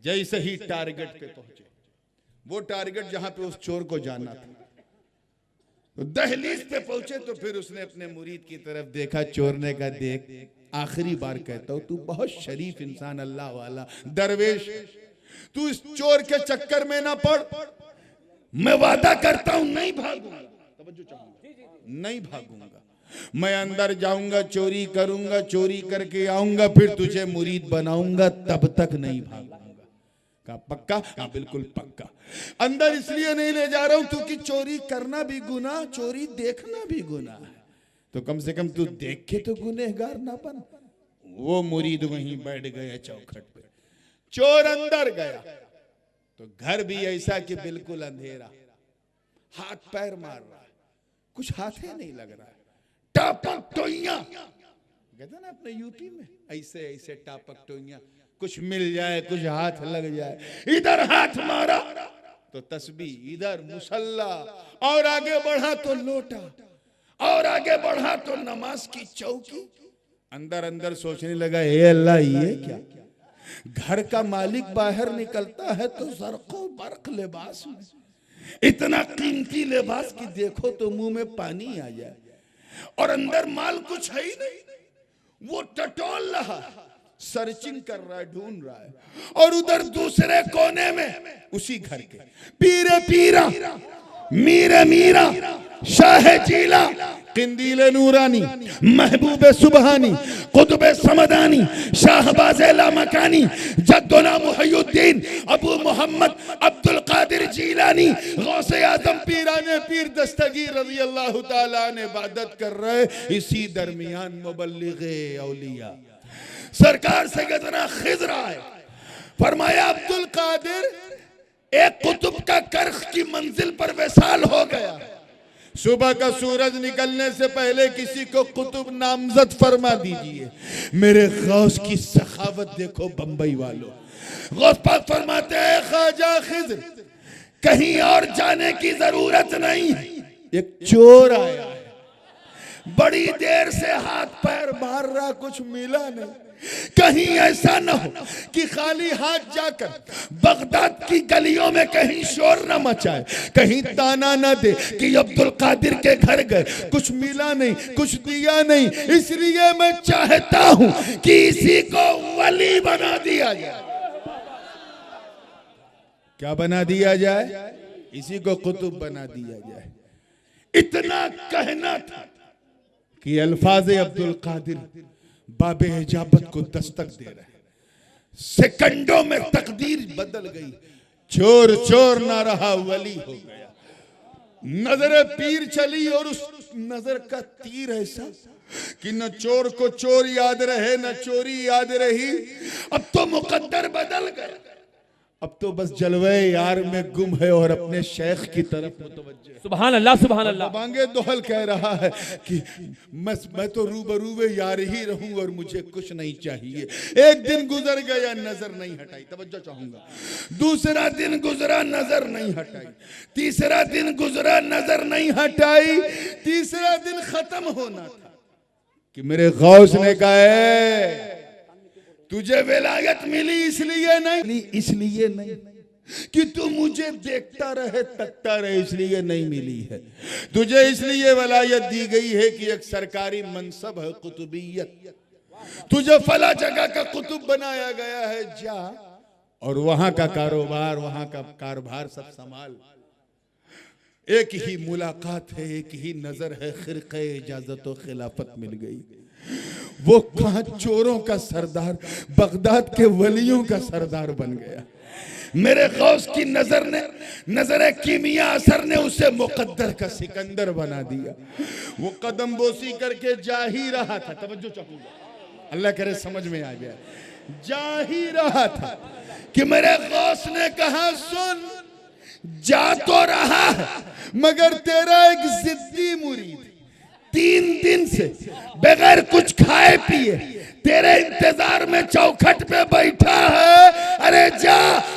जैसे ही टारगेट पे पहुंचे, वो टारगेट जहां पे उस चोर को जाना था, तो दहलीज पे पहुंचे तो फिर उसने अपने मुरीद की तरफ देखा। चोर ने कहा देख, आखिरी बार कहता हूं, तू बहुत शरीफ इंसान, अल्लाह वाला दरवेश, तू इस चोर के चक्कर में ना पड़। मैं वादा करता हूं नहीं भागूंगा, नहीं भागूंगा। मैं अंदर जाऊंगा, चोरी करूंगा, चोरी करके आऊंगा, फिर तुझे मुरीद बनाऊंगा, तब तक नहीं भागूंगा। कहा पक्का? हाँ बिल्कुल पक्का। अंदर इसलिए नहीं ले जा रहा हूं क्योंकि चोरी करना भी गुनाह, चोरी देखना भी गुनाह है, तो कम से कम तू देख के तो गुनहगार ना बन। वो मुरीद वहीं बैठ गया चौखट पे। चोर अंदर गया, तो घर भी ऐसा कि बिल्कुल अंधेरा, हाथ पैर मार रहा है, कुछ हाथ ही नहीं लग रहा है, टापक टोइया कहते ना अपने यूपी में, ऐसे ऐसे टापक टोइया, कुछ मिल जाए, कुछ हाथ लग जाए, इधर हाथ मारा तो तस्बीह, इधर मुसल्ला, और आगे बढ़ा तो लोटा, और आगे बढ़ा तो नमाज की चौकी। अंदर अंदर सोचने लगा, ए अल्लाह ये क्या, घर का मालिक बाहर निकलता है तो ज़र्क़ो बर्क़ लिबास में, इतना कीमती लिबास कि देखो तो मुंह में पानी आ जाए, और अंदर माल कुछ है ही नहीं। वो टटोल रहा, सर्चिंग कर रहा है, ढूंढ रहा है, और उधर दूसरे कोने में उसी घर के पीरे पीरा, मीरे मीरा, शाह जीला, किंदीले नूरानी, महबूबे सुबहानी, कुतुबे समदानी, शाहबाज़े लामकानी, जद्दुना मुहय्युद्दीन अबू मोहम्मद अब्दुल कादिर जीलानी, गौसे आज़म पीराने पीर दस्तगीर रज़ी अल्लाह ताला ने इबादत कर रहे। इसी दरमियान मुबल्लिगे औलिया सरकार सैयदना खिज़र आए, फरमाया अब्दुल कादिर एक कुतुब का कर्ख की मंजिल पर वसाल हो गया, सुबह का सूरज निकलने से पहले किसी को कुतुब नामजद फरमा दीजिए। मेरे गौस की सखावत देखो बंबई वालों, गौस पाक फरमाते हैं ख्वाजा खिज़र कहीं और जाने की जरूरत नहीं, एक चोर आया है, बड़ी देर से हाथ पैर मार रहा, कुछ मिला नहीं, कहीं ऐसा न हो कि खाली हाथ जाकर बगदाद की गलियों में कहीं शोर न मचाए, कहीं ताना न दे कि अब्दुल कादिर के घर गए, कुछ मिला नहीं, कुछ दिया नहीं, इसलिए मैं चाहता हूं कि इसी को वली बना दिया जाए। क्या बना दिया जाए? इसी को कुतुब बना दिया जाए। इतना कहना था कि अल्फाज़े अब्दुल कादिर बाबे इजाबत को दस्तक दे रहे, सेकंडों में तकदीर बदल गई, चोर चोर ना रहा, वली हो गया। नजर पीर चली और उस नजर का तीर ऐसा कि न चोर को चोर याद रहे, न चोरी याद रही, अब तो मुकद्दर बदल गया, अब तो बस जलवे यार में गुम है और अपने शेख की तरफ मुतवज्जे। सुभान अल्लाह, सुभान अल्लाह। बांगे दोहल कह रहा है कि मैं तो रूबरूबे यार ही रहूं और मुझे कुछ नहीं चाहिए। एक दिन गुजर गया, नजर नहीं हटाई, तवज्जो चाहूंगा। दूसरा दिन गुजरा, नजर नहीं हटाई। तीसरा दिन गुजरा, नजर नहीं हटाई। तीसरा दिन खत्म होना था कि मेरे गौस ने कहा तुझे विलायत मिली इसलिए नहीं, इसलिए नहीं कि तू मुझे देखता रहे, तकता रहे, इसलिए नहीं मिली है। तुझे इसलिए वलायत दी गई है कि एक सरकारी मनसब है कुतुबियत, तुझे फला जगह का कुतुब बनाया गया है, जा और वहां का कारोबार, वहां का कारभार सब संभाल। एक ही मुलाकात है, एक ही नजर है, खिरक़े इजाजत और खिलाफत मिल गई। वो कहां चोरों का सरदार बगदाद के वलियों का सरदार बन गया। मेरे गौस की नजर ने, नजर कीमिया असर ने उसे मुकद्दर का सिकंदर बना दिया। वो कदम बोसी करके जा ही रहा था, तवज्जो चाहूंगा, अल्लाह करे समझ में आ जाए, जा ही रहा था कि मेरे गौस ने कहा सुन, जा तो रहा है मगर तेरा एक जिद्दी मुरीद 3 दिन से बगैर कुछ खाए पिए तेरे इंतजार में चौखट पे बैठा है। अरे जा,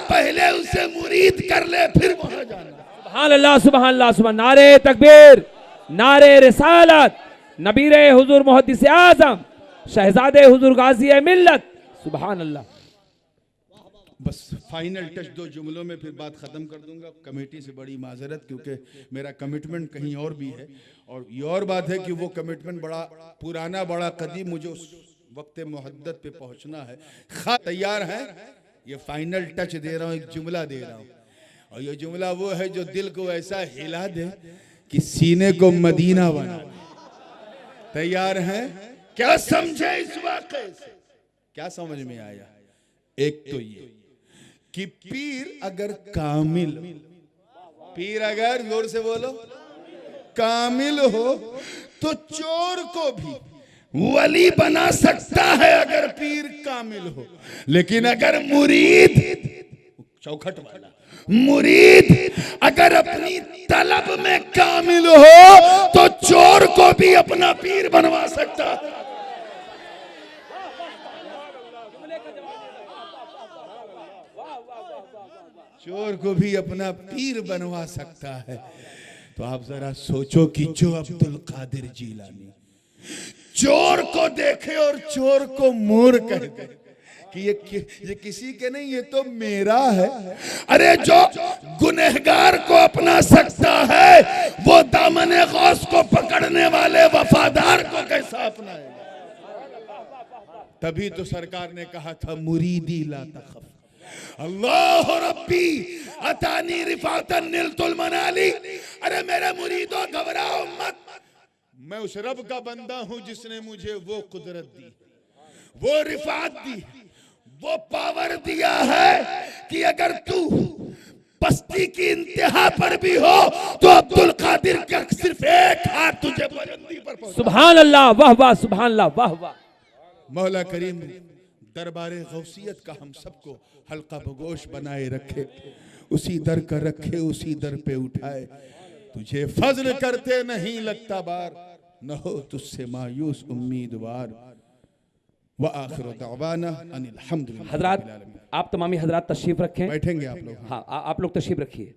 पहले उसे मुरीद कर ले, फिर वहां जाना। सुभान अल्लाह, सुभान अल्लाह, सुभान। नारे तकबीर, नारे रिसालत, नबीरे हुजूर मुहद्दिस आजम शहजादे हुजूर गाजी मिल्लत, सुभान अल्लाह। बस फाइनल टच 2 जुमलों में फिर बात ख़त्म कर दूंगा। कमेटी से बड़ी माजरत, क्योंकि मेरा कमिटमेंट कहीं और भी है, और ये और बात है कि वो कमिटमेंट बड़ा पुराना, बड़ा कदीम, मुझे उस वक्त मुहद्दत पे पहुंचना है। तैयार है? ये फाइनल टच दे रहा हूँ, एक जुमला दे रहा हूँ, और ये जुमला वो है जो दिल को ऐसा हिला दे कि सीने को मदीना बना दे। तैयार हैं? क्या समझे इस वाक़े से? क्या समझ में आया? एक तो ये कि पीर अगर कामिल, पीर अगर, जोर से बोलो, कामिल हो तो चोर को भी वली बना सकता है अगर पीर कामिल हो। लेकिन अगर मुरीद, चौखट वाला। मुरीद अगर अपनी तलब में कामिल हो तो चोर को भी अपना पीर बनवा सकता है। चोर को भी अपना पीर बनवा सकता है। तो आप जरा सोचो कि जो अब्दुल कादिर जीलानी चोर को देखे और चोर को मोर कह दे कि ये किसी के नहीं, ये तो मेरा है। अरे जो गुनहगार को अपना सकता है वो दामने गौस को पकड़ने वाले वफादार को कैसा अपनाएगा? तभी तो सरकार ने कहा था मुरीदी ला तखफ, अल्लाह रब्बी अतानी रिफातन निलतुल मनाली। अरे मेरे मुरीदों घबराओ मत, मैं उस रब का बंदा हूं जिसने मुझे वो कुदरत दी, वो रिफात दी, वो पावर दिया है कि अगर तू पस्ती की इंतहा पर भी हो तो अब्दुल कादिर का सिर्फ एक हाथ तुझे बुलंदी पर पहुंचा। सुभान अल्लाह, वाह वाह, सुभान अल्लाह, वाह वाह। मौला करीम दरबारे गौसियत का हम सबको हल्का बगोश बनाए रखे, उसी दर का रखे, उसी दर पे उठाए। तुझे फजल करते नहीं लगता बार, न हो तुझसे मायूस उम्मीदवार। व आखिर दावाना अनिल हम्दुलिल्लाह। हजरात, आप तमामी हजरात तशरीफ रखें। बैठेंगे आप लोग? हाँ, आप लोग तशरीफ रखिए।